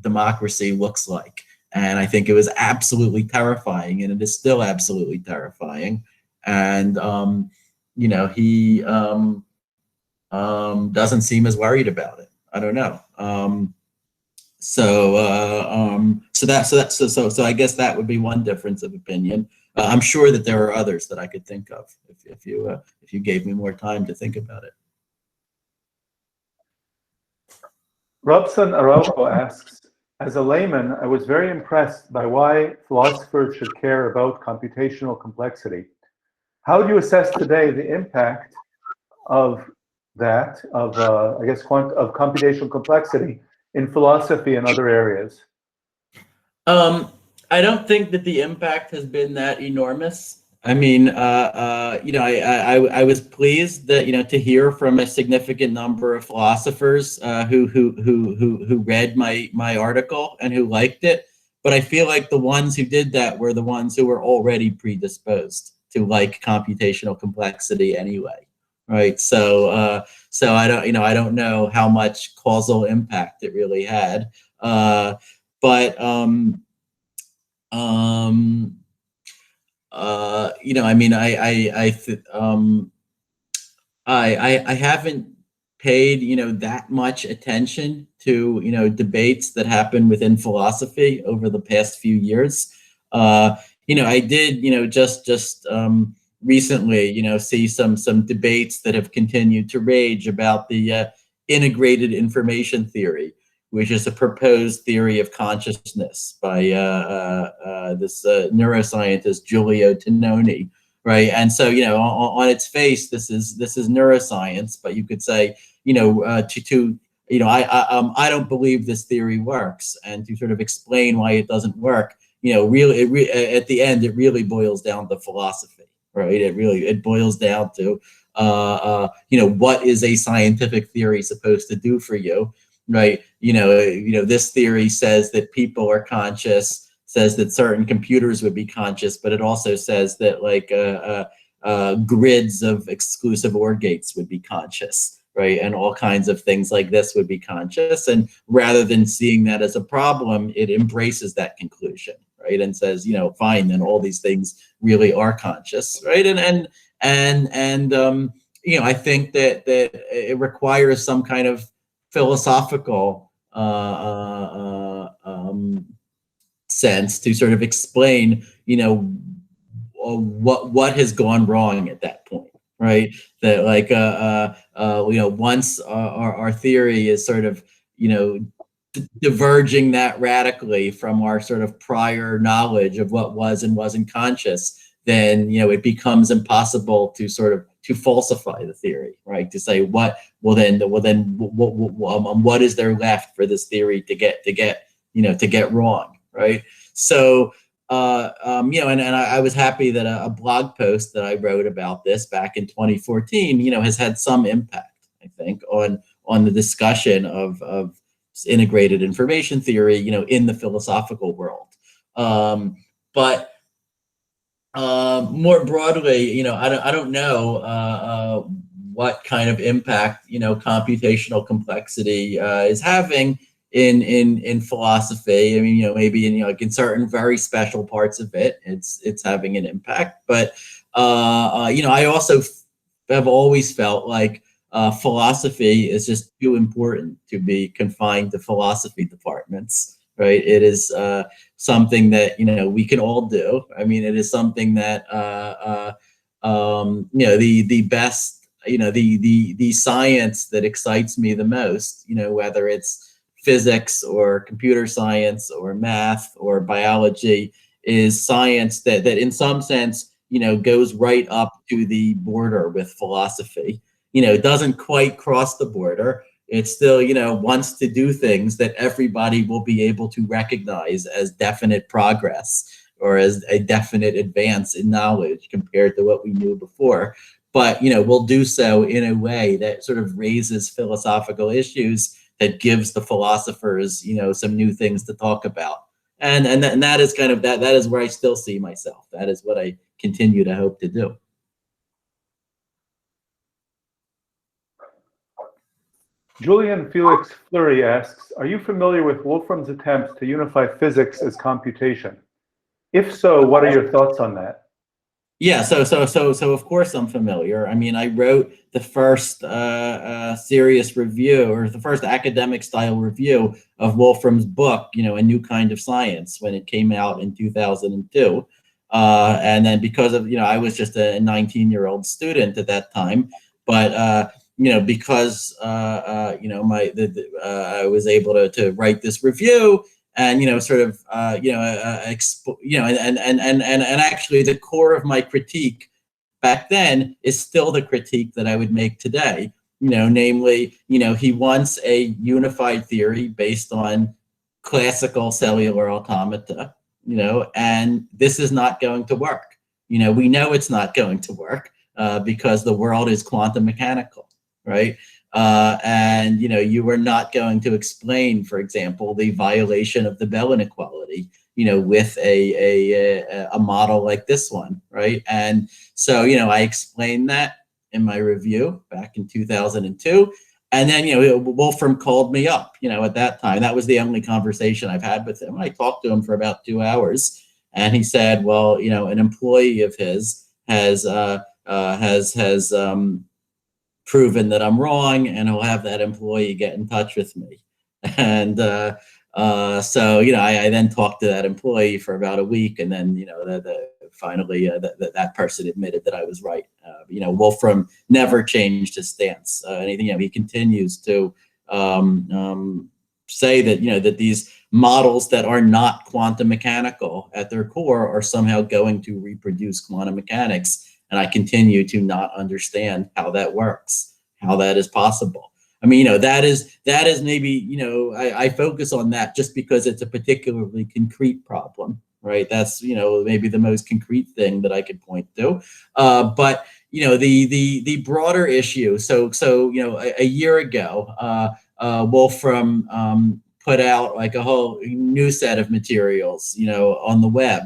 democracy looks like, and I think it was absolutely terrifying, and it is still absolutely terrifying. And he doesn't seem as worried about it. I don't know. So I guess that would be one difference of opinion. I'm sure that there are others that I could think of if you gave me more time to think about it. Robson Araujo asks, as a layman, I was very impressed by why philosophers should care about computational complexity. How do you assess today the impact of that, of computational complexity in philosophy and other areas? I don't think that the impact has been that enormous. I was pleased that to hear from a significant number of philosophers who read my article and who liked it. But I feel like the ones who did that were the ones who were already predisposed to like computational complexity anyway, right? So I don't know how much causal impact it really had, I haven't paid, that much attention to, debates that happen within philosophy over the past few years. I did, just recently, see some debates that have continued to rage about the integrated information theory, which is a proposed theory of consciousness by this neuroscientist Giulio Tononi, right? And so, on its face, this is neuroscience, but you could say, I don't believe this theory works, and to sort of explain why it doesn't work, really, at the end, it really boils down to philosophy, right? It boils down to, what is a scientific theory supposed to do for you, right? This theory says that people are conscious, says that certain computers would be conscious, but it also says that grids of exclusive OR gates would be conscious, right? And all kinds of things like this would be conscious. And rather than seeing that as a problem, it embraces that conclusion, right? And says, fine, then all these things really are conscious, right? And I think that it requires some kind of philosophical sense to sort of explain, what has gone wrong at that point, right? That once our theory is sort of, diverging that radically from our sort of prior knowledge of what was and wasn't conscious, then, it becomes impossible to sort of to falsify the theory, right? To say what is there left for this theory to get wrong, right? So, and I was happy that a blog post that I wrote about this back in 2014, has had some impact, I think, on the discussion of integrated information theory, in the philosophical world. But more broadly, I don't know what kind of impact, computational complexity is having in philosophy. I mean, maybe in certain very special parts of it, it's having an impact. But I also have always felt like philosophy is just too important to be confined to philosophy departments, right? It is something that we can all do. I mean, it is something that the best, the science that excites me the most, whether it's physics or computer science or math or biology, is science that in some sense, goes right up to the border with philosophy. It doesn't quite cross the border. It still, wants to do things that everybody will be able to recognize as definite progress or as a definite advance in knowledge compared to what we knew before. But, we'll do so in a way that sort of raises philosophical issues, that gives the philosophers, some new things to talk about. And that is kind of, that is where I still see myself. That is what I continue to hope to do. Julian Felix Fleury asks, are you familiar with Wolfram's attempts to unify physics as computation? If so, what are your thoughts on that? Yeah, so of course I'm familiar. I mean, I wrote the first serious review, or the first academic style review of Wolfram's book, A New Kind of Science, when it came out in 2002. And then because of, I was just a 19-year-old student at that time, but because I was able to write this review, and and actually the core of my critique back then is still the critique that I would make today. Namely, he wants a unified theory based on classical cellular automata, and this is not going to work. We know it's not going to work because the world is quantum mechanical, right? And you were not going to explain, for example, the violation of the Bell inequality, with a model like this one, right? And so, I explained that in my review back in 2002. And then, Wolfram called me up, at that time. That was the only conversation I've had with him. I talked to him for about 2 hours, and he said, well, an employee of his has proven that I'm wrong, and he'll have that employee get in touch with me. And so, you know, I then talked to that employee for about a week, and then, you know, finally that person admitted that I was right. You know, Wolfram never changed his stance. And, you know, he continues to say that, you know, that these models that are not quantum mechanical at their core are somehow going to reproduce quantum mechanics. And I continue to not understand how that works, how that is possible. I mean, you know, that is maybe, you know, I focus on that just because it's a particularly concrete problem, right? That's, you know, maybe the most concrete thing that I could point to. But, you know, the broader issue. So you know, a year ago, Wolfram put out like a whole new set of materials, you know, on the web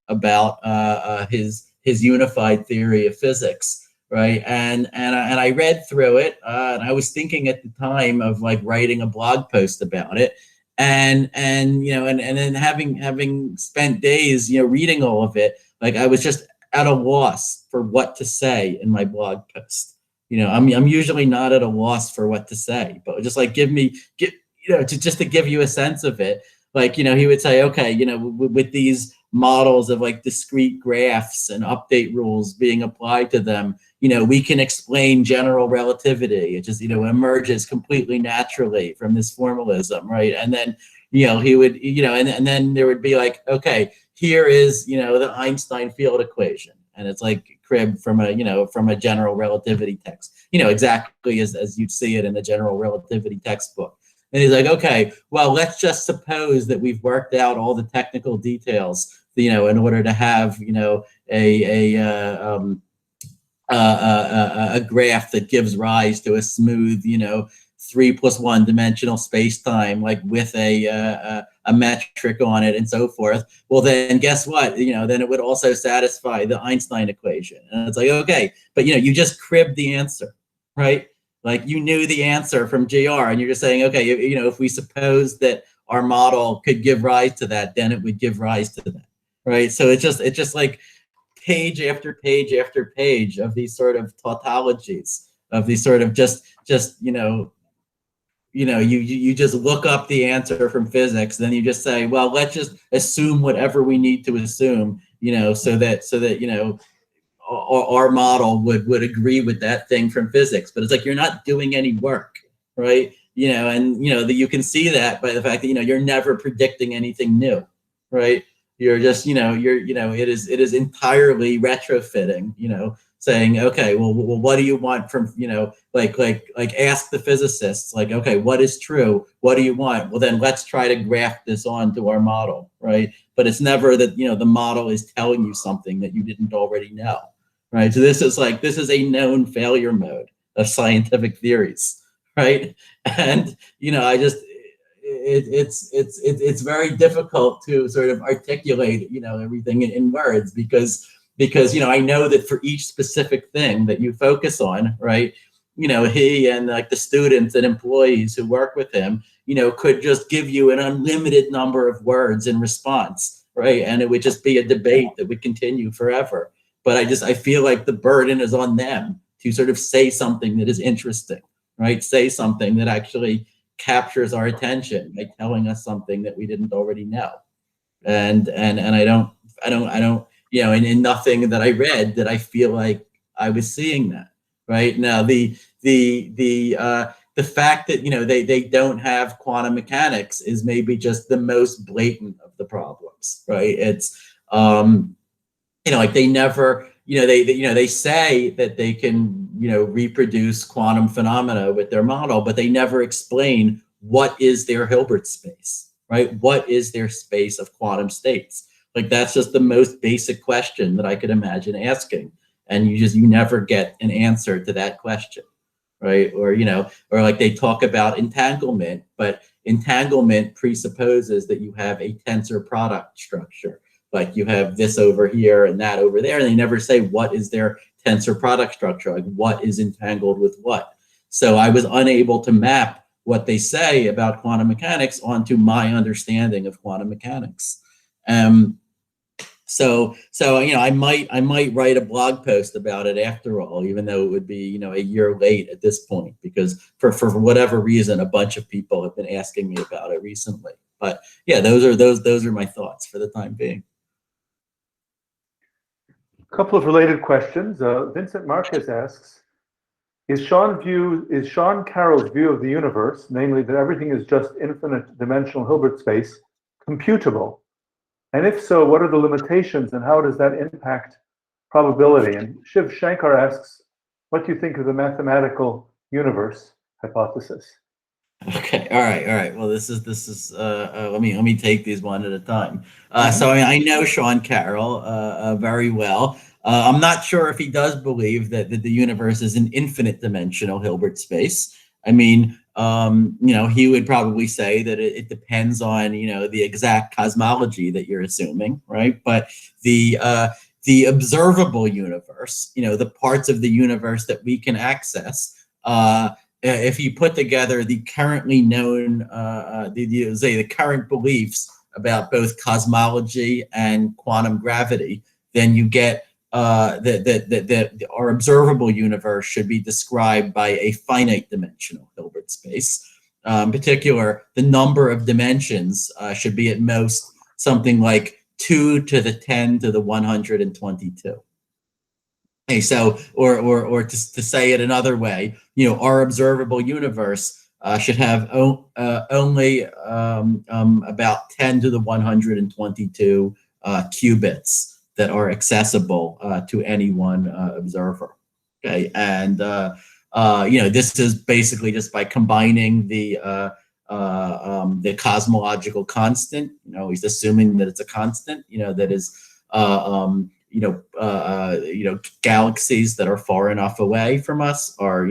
about his unified theory of physics. Right, and I read through it, and I was thinking at the time of like writing a blog post about it, and you know, and then having spent days, you know, reading all of it, like I was just at a loss for what to say in my blog post. You know, I'm usually not at a loss for what to say, but just like you know, just to give you a sense of it, like, you know, he would say, okay, you know, with these models of like discrete graphs and update rules being applied to them, you know, we can explain general relativity. It just, you know, emerges completely naturally from this formalism, right? And then, you know, he would, you know, and then there would be like, okay, here is, you know, the Einstein field equation. And it's like cribbed from a, you know, from a general relativity text, you know, exactly as you'd see it in the general relativity textbook. And he's like, okay, well, let's just suppose that we've worked out all the technical details, you know, in order to have, you know, a graph that gives rise to a smooth, you know, 3+1 dimensional space-time, like with a metric on it and so forth. Well, then guess what? You know, then it would also satisfy the Einstein equation. And it's like, okay, but, you know, you just cribbed the answer, right? Like you knew the answer from GR, and you're just saying, okay, you know, if we suppose that our model could give rise to that, then it would give rise to that, right? So it's just like page after page after page of these sort of tautologies, of these sort of just you just look up the answer from physics, then you just say, well, let's just assume whatever we need to assume, you know, so that you know, our model would agree with that thing from physics. But it's like you're not doing any work, right? You know, and you know that you can see that by the fact that, you know, you're never predicting anything new, right? You're just, you know, it is entirely retrofitting, you know, saying, okay, well, what do you want from, you know, like ask the physicists, like, okay, what is true? What do you want? Well, then let's try to graft this onto our model, right? But it's never that, you know, the model is telling you something that you didn't already know, right? So this is a known failure mode of scientific theories, right? And, you know, it's very difficult to sort of articulate, you know, everything in words because, you know, I know that for each specific thing that you focus on, right, you know, he and like the students and employees who work with him, you know, could just give you an unlimited number of words in response, right? And it would just be a debate that would continue forever. But I feel like the burden is on them to sort of say something that is interesting, right? Say something that actually captures our attention by telling us something that we didn't already know. And I don't, you know, and in nothing that I read did I feel like I was seeing that, right? Now the fact that, you know, they don't have quantum mechanics is maybe just the most blatant of the problems, right? It's you know, like they never, you know, they say that they can, you know, reproduce quantum phenomena with their model, but they never explain what is their Hilbert space, right? What is their space of quantum states? Like that's just the most basic question that I could imagine asking. And you never get an answer to that question, right? Or, you know, or like they talk about entanglement, but entanglement presupposes that you have a tensor product structure. Like you have this over here and that over there, and they never say what is their tensor product structure, like what is entangled with what. So I was unable to map what they say about quantum mechanics onto my understanding of quantum mechanics. So I might write a blog post about it after all, even though it would be a year late at this point, because for whatever reason a bunch of people have been asking me about it recently. But yeah, those are my thoughts for the time being. A couple of related questions. Vincent Marquez asks, is Sean Carroll's view of the universe, namely that everything is just infinite dimensional Hilbert space, computable? And if so, what are the limitations and how does that impact probability? And Shiv Shankar asks, what do you think of the mathematical universe hypothesis? Okay. All right. Well, this is. Let me take these one at a time. So I know Sean Carroll very well. I'm not sure if he does believe that the universe is an infinite dimensional Hilbert space. I mean, he would probably say that it depends on the exact cosmology that you're assuming, right? But the observable universe, the parts of the universe that we can access. If you put together the currently known, the current beliefs about both cosmology and quantum gravity, then you get that our observable universe should be described by a finite dimensional Hilbert space. In particular, the number of dimensions should be at most something like 2 to the 10 to the 122. Okay, so, or to say it another way, our observable universe should have only about 10 to the 122 qubits that are accessible to any one observer. Okay, and this is basically just by combining the cosmological constant. He's assuming that it's a constant. That is. Galaxies that are far enough away from us are,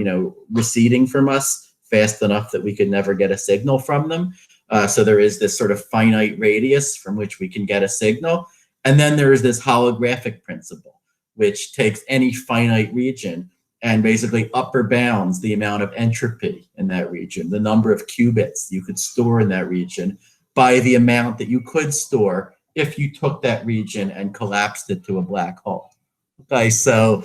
receding from us fast enough that we could never get a signal from them. So there is this sort of finite radius from which we can get a signal. And then there is this holographic principle, which takes any finite region and basically upper bounds the amount of entropy in that region, the number of qubits you could store in that region, by the amount that you could store if you took that region and collapsed it to a black hole. Okay, so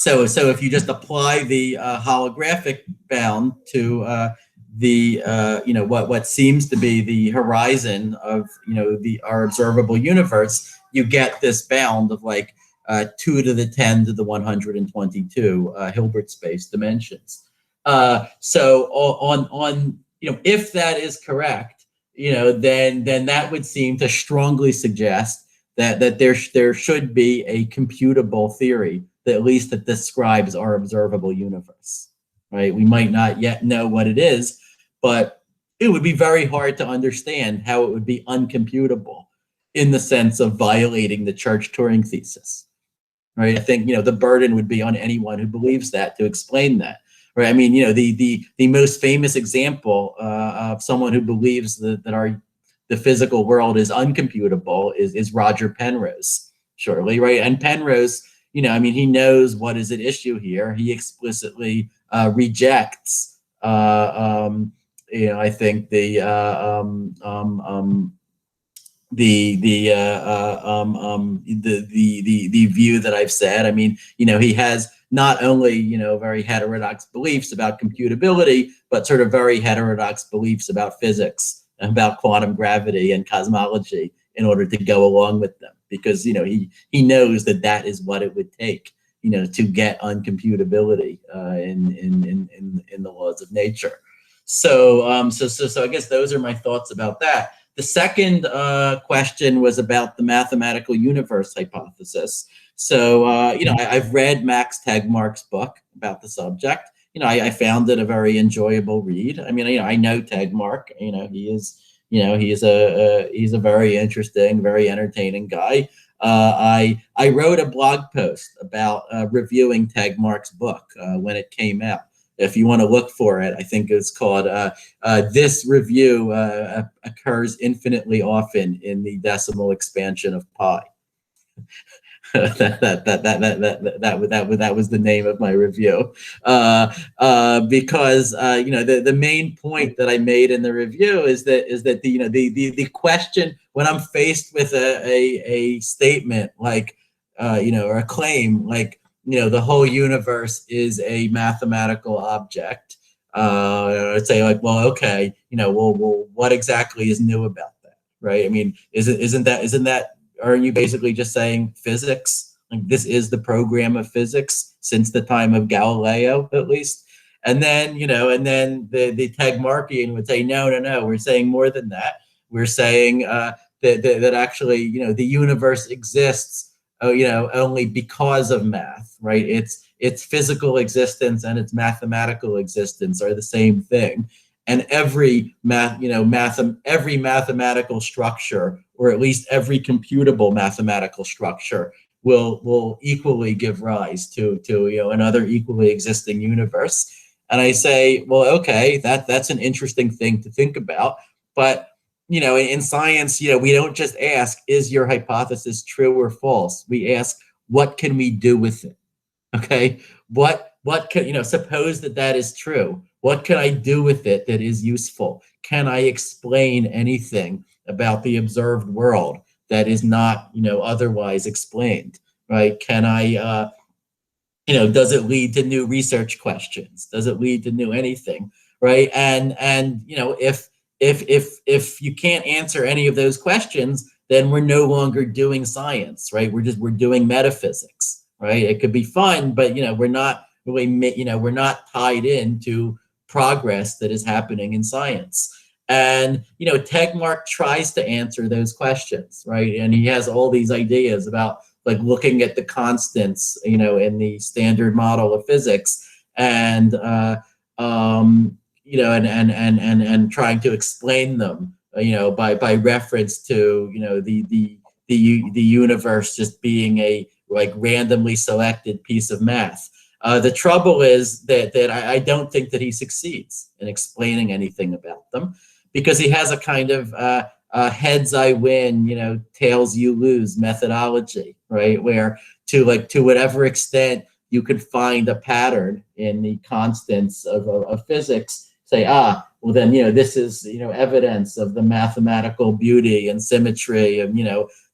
if you just apply the holographic bound to what seems to be the horizon of our observable universe, you get this bound of like 2 to the 10 to the 122 Hilbert space dimensions. So on if that is correct, then that would seem to strongly suggest that there should be a computable theory that describes our observable universe, right? We might not yet know what it is, but it would be very hard to understand how it would be uncomputable in the sense of violating the Church-Turing thesis, right? I think the burden would be on anyone who believes that to explain that. Right. I mean, the most famous example of someone who believes that the physical world is uncomputable is Roger Penrose, surely, right? And Penrose, he knows what is at issue here. He explicitly rejects, I think the view that I've said. I mean, he has not only very heterodox beliefs about computability, but sort of very heterodox beliefs about physics and about quantum gravity and cosmology in order to go along with them, because he knows that is what it would take to get uncomputability in the laws of nature. So I guess those are my thoughts about that. The second question was about the mathematical universe hypothesis. So, I've read Max Tegmark's book about the subject. I found it a very enjoyable read. I mean, I know Tegmark. He's a very interesting, very entertaining guy. I wrote a blog post about reviewing Tegmark's book when it came out. If you want to look for it, I think it's called "This Review Occurs Infinitely Often in the Decimal Expansion of Pi." that was the name of my review. Because the main point that I made in the review is that the question when I'm faced with a statement like or a claim like the whole universe is a mathematical object. I'd say like, well, okay, well, what exactly is new about that, right? I mean, isn't that aren't you basically just saying physics? Like this is the program of physics since the time of Galileo, at least. And then, the Tegmarkian would say, no, we're saying more than that. We're saying that actually, the universe exists, only because of math, right? Its physical existence and its mathematical existence are the same thing. And every mathematical structure, or at least every computable mathematical structure, will equally give rise to another equally existing universe. And I say, well, okay, that's an interesting thing to think about. But in science, we don't just ask, is your hypothesis true or false? We ask, what can we do with it? Okay, what can suppose that is true. What can I do with it that is useful? Can I explain anything about the observed world that is not, otherwise explained, right? Can I, does it lead to new research questions? Does it lead to new anything, right? And if you can't answer any of those questions, then we're no longer doing science, right? We're doing metaphysics, right? It could be fun, but we're not really, we're not tied into progress that is happening in science. And Tegmark tries to answer those questions, right? And he has all these ideas about like looking at the constants, in the standard model of physics, and and trying to explain them, by reference to the universe just being a like randomly selected piece of math. The trouble is that I don't think that he succeeds in explaining anything about them, because he has a kind of heads I win, tails you lose methodology, right? Where to whatever extent you could find a pattern in the constants of physics, say, well then, this is, evidence of the mathematical beauty and symmetry of,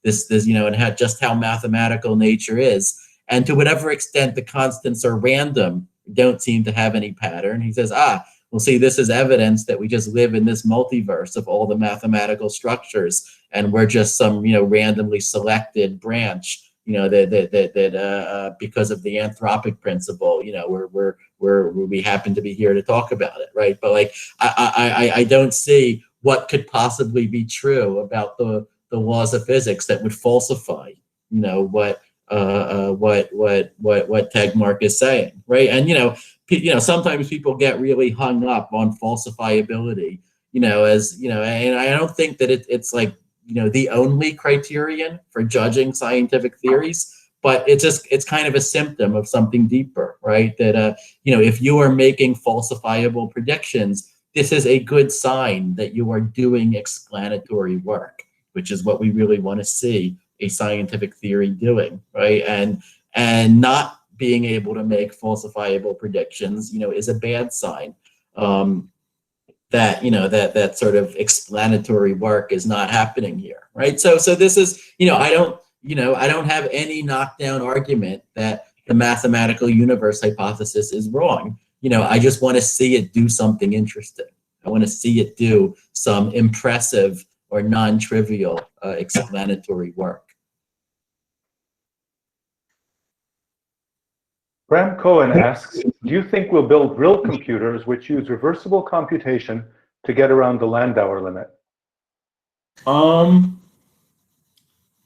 this, and just how mathematical nature is. And to whatever extent the constants are random, don't seem to have any pattern. He says, well, see, this is evidence that we just live in this multiverse of all the mathematical structures, and we're just some, randomly selected branch, that because of the anthropic principle, we happen to be here to talk about it, right? But like, I don't see what could possibly be true about the laws of physics that would falsify, what Tegmark is saying, right? And sometimes people get really hung up on falsifiability, and I don't think that it's like the only criterion for judging scientific theories, but it's kind of a symptom of something deeper, right? That if you are making falsifiable predictions, this is a good sign that you are doing explanatory work, which is what we really want to see a scientific theory doing, right? And not being able to make falsifiable predictions, is a bad sign. That sort of explanatory work is not happening here, right? So this is, I don't have any knockdown argument that the mathematical universe hypothesis is wrong. I just want to see it do something interesting. I want to see it do some impressive or non-trivial explanatory work. Graham Cohen asks, do you think we'll build real computers which use reversible computation to get around the Landauer limit?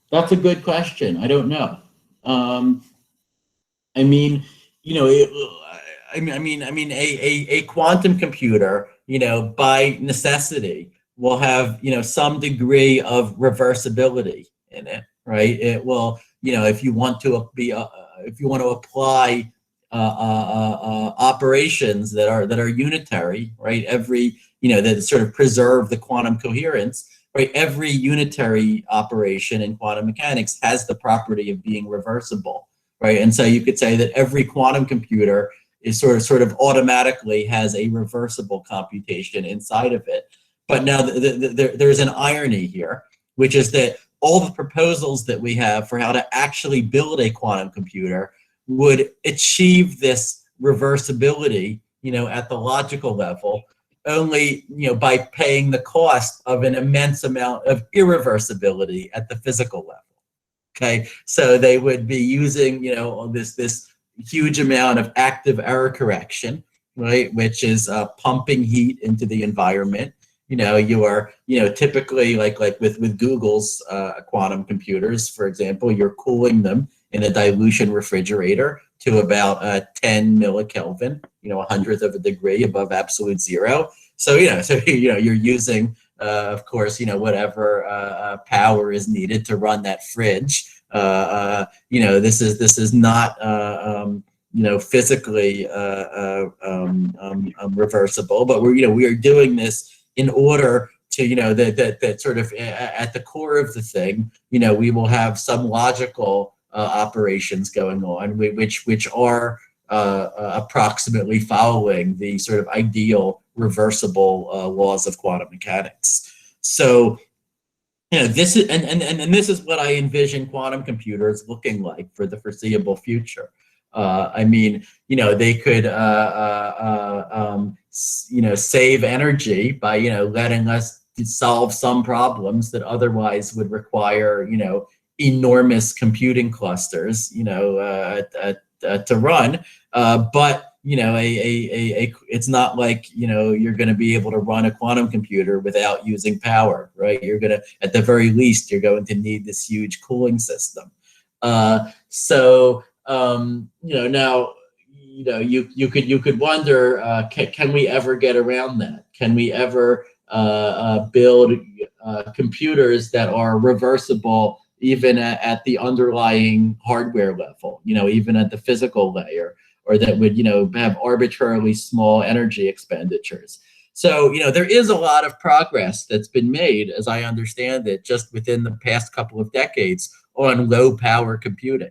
That's a good question. I don't know. A quantum computer, by necessity, will have, some degree of reversibility in it, right? It will, if you want to apply operations that are unitary, right? That sort of preserve the quantum coherence, right? Every unitary operation in quantum mechanics has the property of being reversible, right? And so you could say that every quantum computer is sort of automatically has a reversible computation inside of it. But now there's an irony here, which is that all the proposals that we have for how to actually build a quantum computer would achieve this reversibility, at the logical level, only, by paying the cost of an immense amount of irreversibility at the physical level. Okay, so they would be using, this huge amount of active error correction, right, which is pumping heat into the environment. You are, typically like with Google's quantum computers, for example, you're cooling them in a dilution refrigerator to about 10 millikelvin, a hundredth of a degree above absolute zero. So, you're using, of course, whatever power is needed to run that fridge. This is not, physically reversible, but we are doing this in order to, that sort of at the core of the thing, we will have some logical operations going on, which are approximately following the sort of ideal reversible laws of quantum mechanics. So, this is and this is what I envision quantum computers looking like for the foreseeable future. I mean, they could, save energy by, letting us solve some problems that otherwise would require, enormous computing clusters, to run. But, it's not like, you're going to be able to run a quantum computer without using power, right? You're going to, at the very least, you're going to need this huge cooling system. Now, you could wonder, can we ever get around that? Can we ever build computers that are reversible even at the underlying hardware level, even at the physical layer, or that would, have arbitrarily small energy expenditures? So, there is a lot of progress that's been made, as I understand it, just within the past couple of decades on low power computing,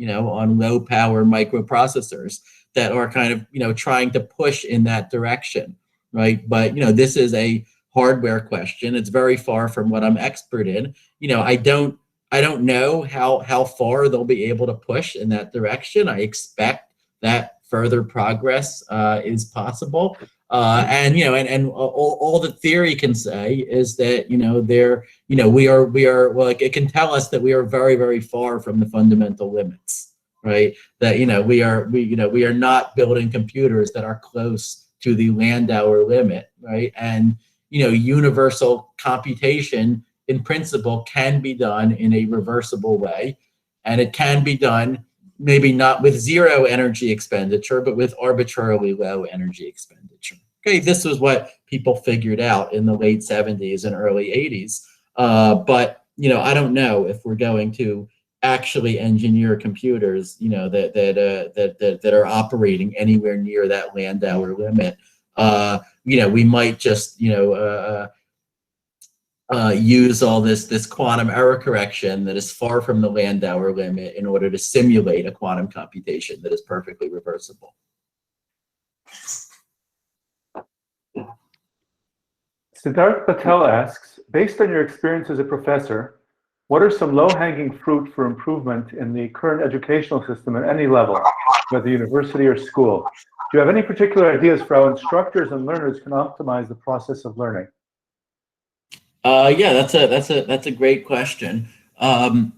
on low power microprocessors that are kind of, trying to push in that direction, right? But, this is a hardware question. It's very far from what I'm expert in. I don't know how far they'll be able to push in that direction. I expect that further progress is possible. And all the theory can say is that, it can tell us that we are very, very far from the fundamental limits, right? That, we are not building computers that are close to the Landauer limit, right? And, universal computation in principle can be done in a reversible way, and it can be done maybe not with zero energy expenditure, but with arbitrarily low energy expenditure. Okay, this was what people figured out in the late 70s and early 80s. But, I don't know if we're going to actually engineer computers, that are operating anywhere near that Landauer limit. We might just, use all this quantum error correction that is far from the Landauer limit in order to simulate a quantum computation that is perfectly reversible. Siddharth Patel asks, based on your experience as a professor, what are some low-hanging fruit for improvement in the current educational system at any level, whether university or school? Do you have any particular ideas for how instructors and learners can optimize the process of learning? Yeah, that's a great question. I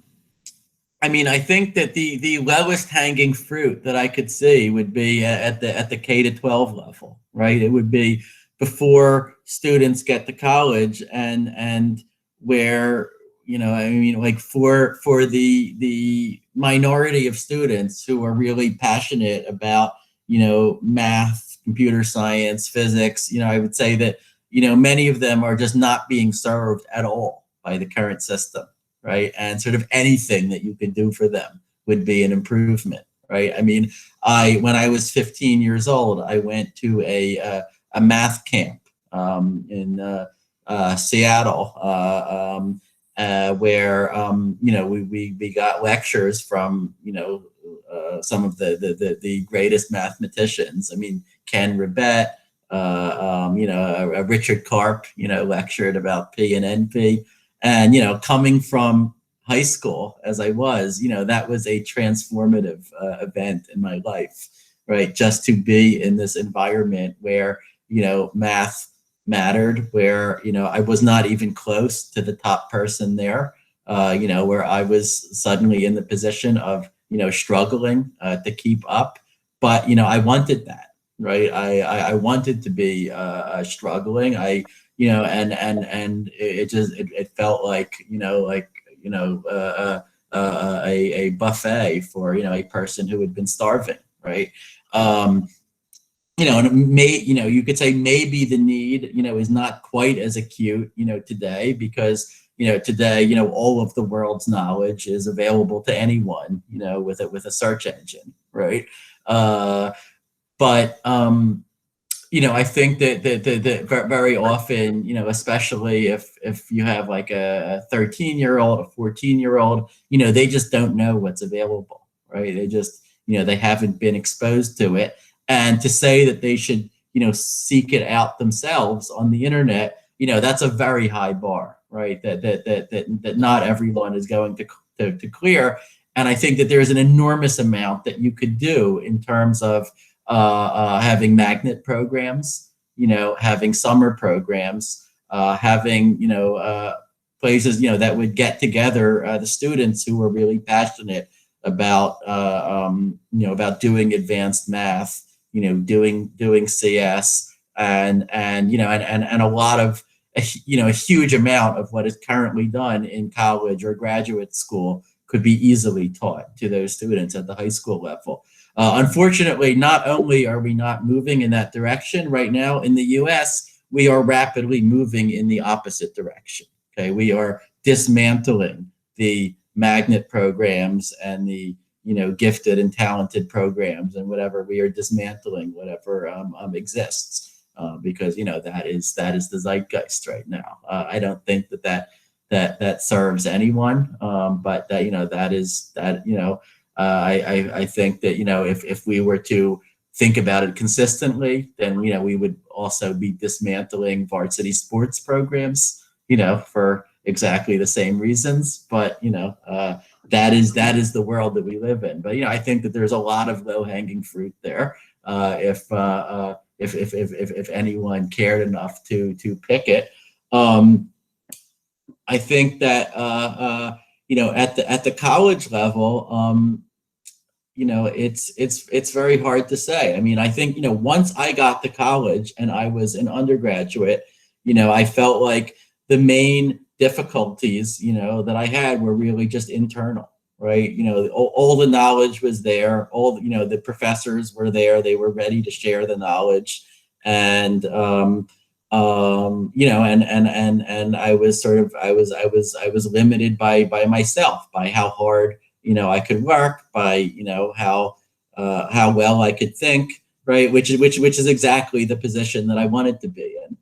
mean, I think that the lowest hanging fruit that I could see would be at the K-12 level, right? It would be before students get to college, and where, like for the minority of students who are really passionate about, math, computer science, physics, I would say that, many of them are just not being served at all by the current system, right? And sort of anything that you could do for them would be an improvement, right? I mean, when I was 15 years old, I went to a math camp in Seattle, where we got lectures from some of the greatest mathematicians. I mean, Ken Ribet, Richard Karp, lectured about P and NP, and coming from high school as I was, that was a transformative event in my life, right? Just to be in this environment where math mattered, where I was not even close to the top person there, where I was suddenly in the position of struggling to keep up, but I wanted that, right? I wanted to be struggling. And it felt like a buffet for a person who had been starving, right? And it may, you could say maybe the need, is not quite as acute, today, because, today, all of the world's knowledge is available to anyone, with a search engine, right? But I think that very often, especially if you have like a 13-year-old, a 14-year-old, they just don't know what's available, right? They just, they haven't been exposed to it. And to say that they should, seek it out themselves on the internet, that's a very high bar, right? That not everyone is going to clear. And I think that there's an enormous amount that you could do in terms of having magnet programs, having summer programs, having, places, that would get together the students who were really passionate about, about doing advanced math, doing CS, and a lot of, a huge amount of what is currently done in college or graduate school could be easily taught to those students at the high school level. Unfortunately, not only are we not moving in that direction right now in the US, we are rapidly moving in the opposite direction. Okay, we are dismantling the magnet programs and the gifted and talented programs and whatever. We are dismantling whatever exists because that is the zeitgeist right now. I don't think that serves anyone, but that is. I think that if we were to think about it consistently, then we would also be dismantling varsity sports programs, for exactly the same reasons. But that is the world that we live in. But I think that there's a lot of low-hanging fruit there. If anyone cared enough to pick it, I think that at the college level, it's very hard to say. I mean, I think once I got to college and I was an undergraduate, I felt like the main difficulties that I had were really just internal, right? All the knowledge was there, all the professors were there, they were ready to share the knowledge, and and I was I was limited by myself, by how hard I could work, by how well I could think, right? Which is exactly the position that I wanted to be in.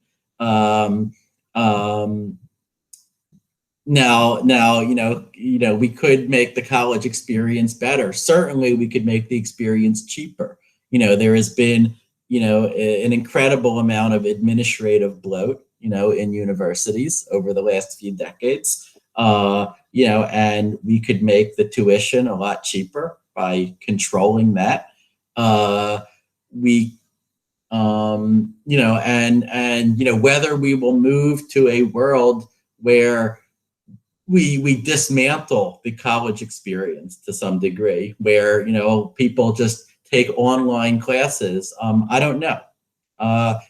Now we could make the college experience better. Certainly, we could make the experience cheaper. There has been an incredible amount of administrative bloat, in universities over the last few decades. And we could make the tuition a lot cheaper by controlling that. Whether we will move to a world where we dismantle the college experience to some degree, where people just take online classes. I don't know.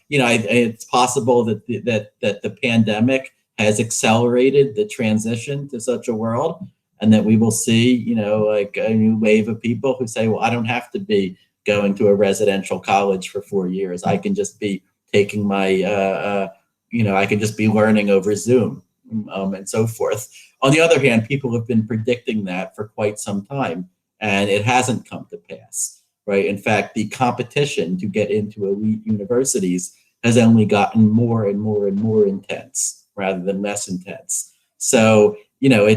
It's possible that the pandemic has accelerated the transition to such a world, and that we will see, like a new wave of people who say, well, I don't have to be going to a residential college for 4 years. I can just be taking my, I can just be learning over Zoom, and so forth. On the other hand, people have been predicting that for quite some time, and it hasn't come to pass, right? In fact, the competition to get into elite universities has only gotten more and more and more intense, rather than less intense. So, you know,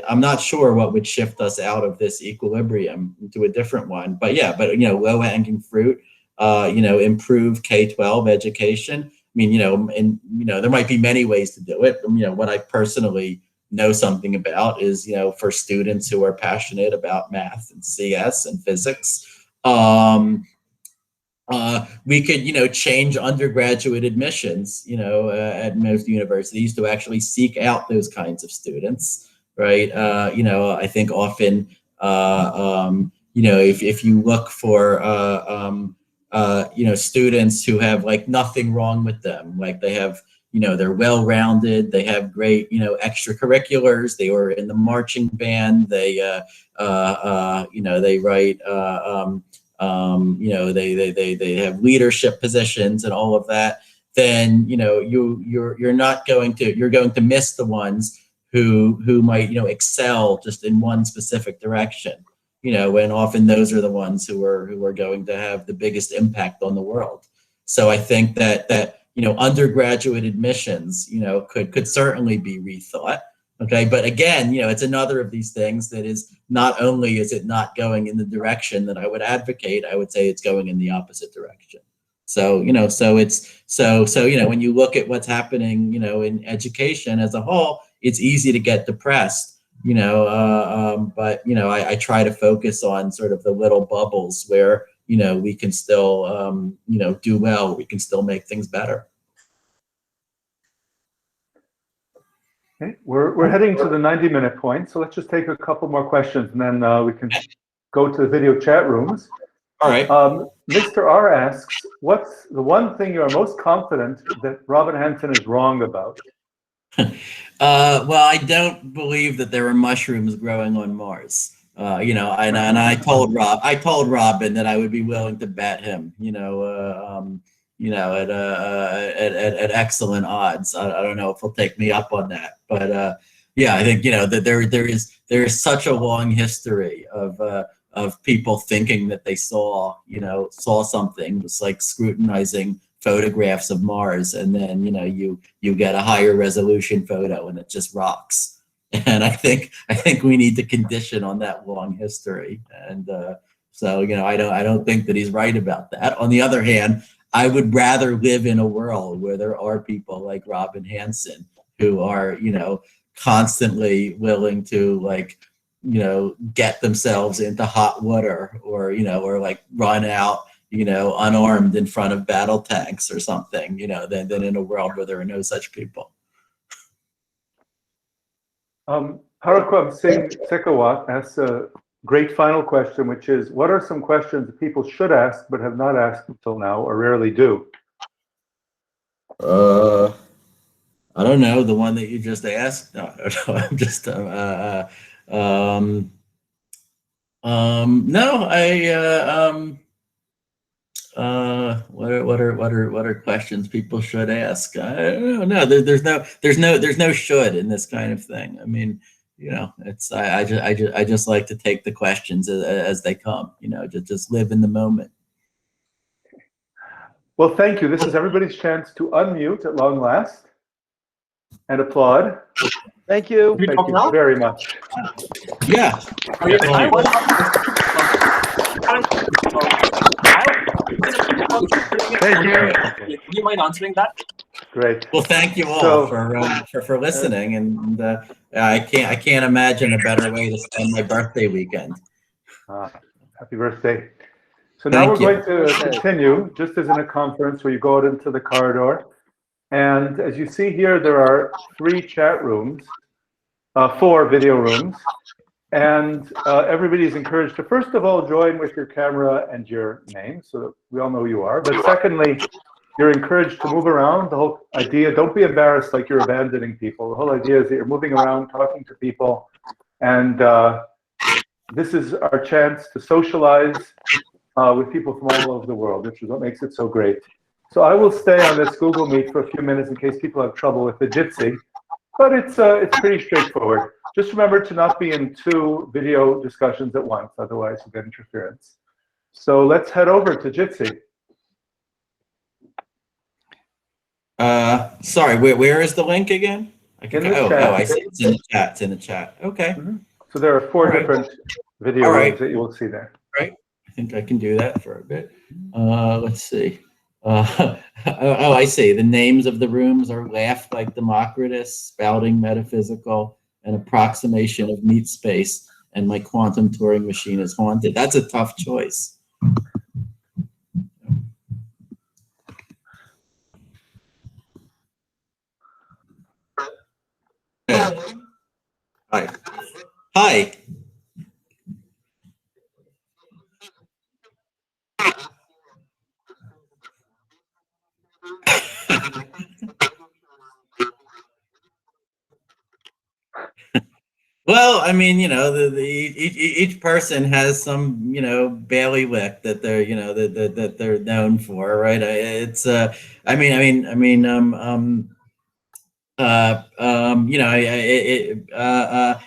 I'm not sure what would shift us out of this equilibrium to a different one. But yeah, but, you know, low-hanging fruit, you know, improve K-12 education. I mean, you know, and, you know, there might be many ways to do it. You know, what I personally know something about is, you know, for students who are passionate about math and CS and physics, we could, you know, change undergraduate admissions, you know, at most universities to actually seek out those kinds of students, right? You know, I think often, you know, if you look for, you know, students who have like nothing wrong with them, like they have, you know, they're well-rounded, they have great, you know, extracurriculars, they were in the marching band, they, you know, they write, you know, they have leadership positions and all of that, then, you know, you're going to miss the ones who might, you know, excel just in one specific direction, you know, and often those are the ones who are going to have the biggest impact on the world. So I think that you know, undergraduate admissions, you know, could certainly be rethought. Okay, but again, you know, it's another of these things that is not only is it not going in the direction that I would advocate, I would say it's going in the opposite direction. So, you know, so you know, when you look at what's happening, you know, in education as a whole, it's easy to get depressed, you know, but, you know, I try to focus on sort of the little bubbles where, you know, we can still, you know, do well, we can still make things better. Okay, we're heading to the 90-minute point, so let's just take a couple more questions, and then we can go to the video chat rooms. All right. Mr. R asks, what's the one thing you are most confident that Robin Hanson is wrong about? Well, I don't believe that there are mushrooms growing on Mars. You know, and I told Robin that I would be willing to bet him, you know, at excellent odds. I don't know if he'll take me up on that, but yeah, I think, you know, that there is such a long history of people thinking that they saw something, just like scrutinizing photographs of Mars, and then, you know, you get a higher resolution photo and it just rocks. And I think we need to condition on that long history. And so, you know, I don't think that he's right about that. On the other hand, I would rather live in a world where there are people like Robin Hanson who are, you know, constantly willing to, like, you know, get themselves into hot water, or, you know, or like run out, you know, unarmed in front of battle tanks or something, you know, than in a world where there are no such people. Harakwab Singh Sekawat asks a great final question, which is, what are some questions that people should ask but have not asked until now, or rarely do? I don't know, the one that you just asked. No, I'm just no, what are questions people should ask? I don't know. There's no should in this kind of thing. I mean, you know, it's I just like to take the questions as they come. You know, just live in the moment. Well, thank you. This is everybody's chance to unmute at long last and applaud. Thank you. Thank you very much. Yeah. Thank you. Do you mind answering that? Great. Well, thank you all for listening, and I can't imagine a better way to spend my birthday weekend. Happy birthday. So now we're going to continue, just as in a conference where you go out into the corridor. And as you see here, there are 3 chat rooms, 4 video rooms. And everybody's encouraged to, first of all, join with your camera and your name, so that we all know who you are. But secondly, you're encouraged to move around. The whole idea, don't be embarrassed like you're abandoning people. The whole idea is that you're moving around, talking to people. And this is our chance to socialize with people from all over the world, which is what makes it so great. So I will stay on this Google Meet for a few minutes in case people have trouble with the Jitsi, but it's pretty straightforward. Just remember to not be in 2 video discussions at once, otherwise you'll get interference. So let's head over to Jitsi. Sorry, where is the link again? I can, In the oh, chat. oh, I see. It's in the chat. It's in the chat. Okay. So there are 4 All right. different video All right. rooms that you will see there. Right. I think I can do that for a bit. Let's see. Oh, I see. The names of the rooms are Laugh Like Democritus, Spouting Metaphysical, An Approximation of Meat Space, and My Quantum Touring Machine is Haunted. That's a tough choice. Hi. Hi. Well, I mean, you know, each person has some, you know, bailiwick that they're, you know, that they're known for, right? It's, you know,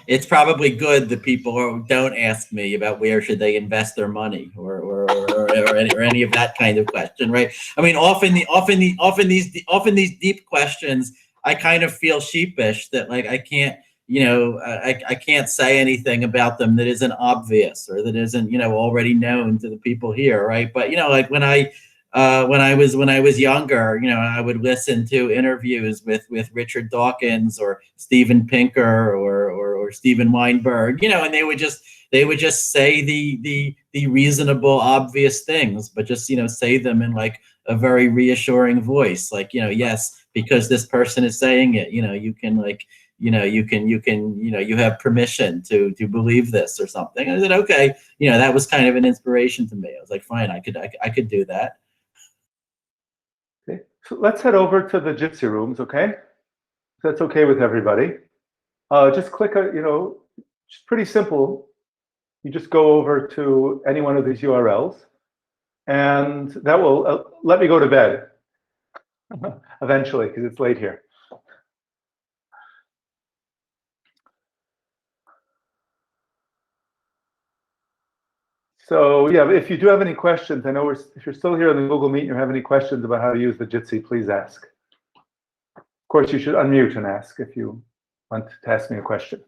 it's probably good that people don't ask me about where should they invest their money or any of that kind of question, right? I mean, often these deep questions, I kind of feel sheepish that like I can't, you know, I can't say anything about them that isn't obvious or that isn't, you know, already known to the people here, right? But you know, like when I was younger, you know, I would listen to interviews with Richard Dawkins or Steven Pinker or Steven Weinberg, you know, and they would just say the reasonable, obvious things, but just, you know, say them in like a very reassuring voice, like, you know, yes, because this person is saying it, you know, you can like, you know, you have permission to believe this or something. I said, okay, you know, that was kind of an inspiration to me. I was like, fine, I could do that. Okay, so let's head over to the Jitsi rooms, okay? If that's okay with everybody. Just click, you know, it's pretty simple. You just go over to any one of these URLs, and that will let me go to bed eventually, because it's late here. So yeah, if you do have any questions, I know if you're still here on the Google Meet and you have any questions about how to use the Jitsi, please ask. Of course, you should unmute and ask if you want to ask me a question.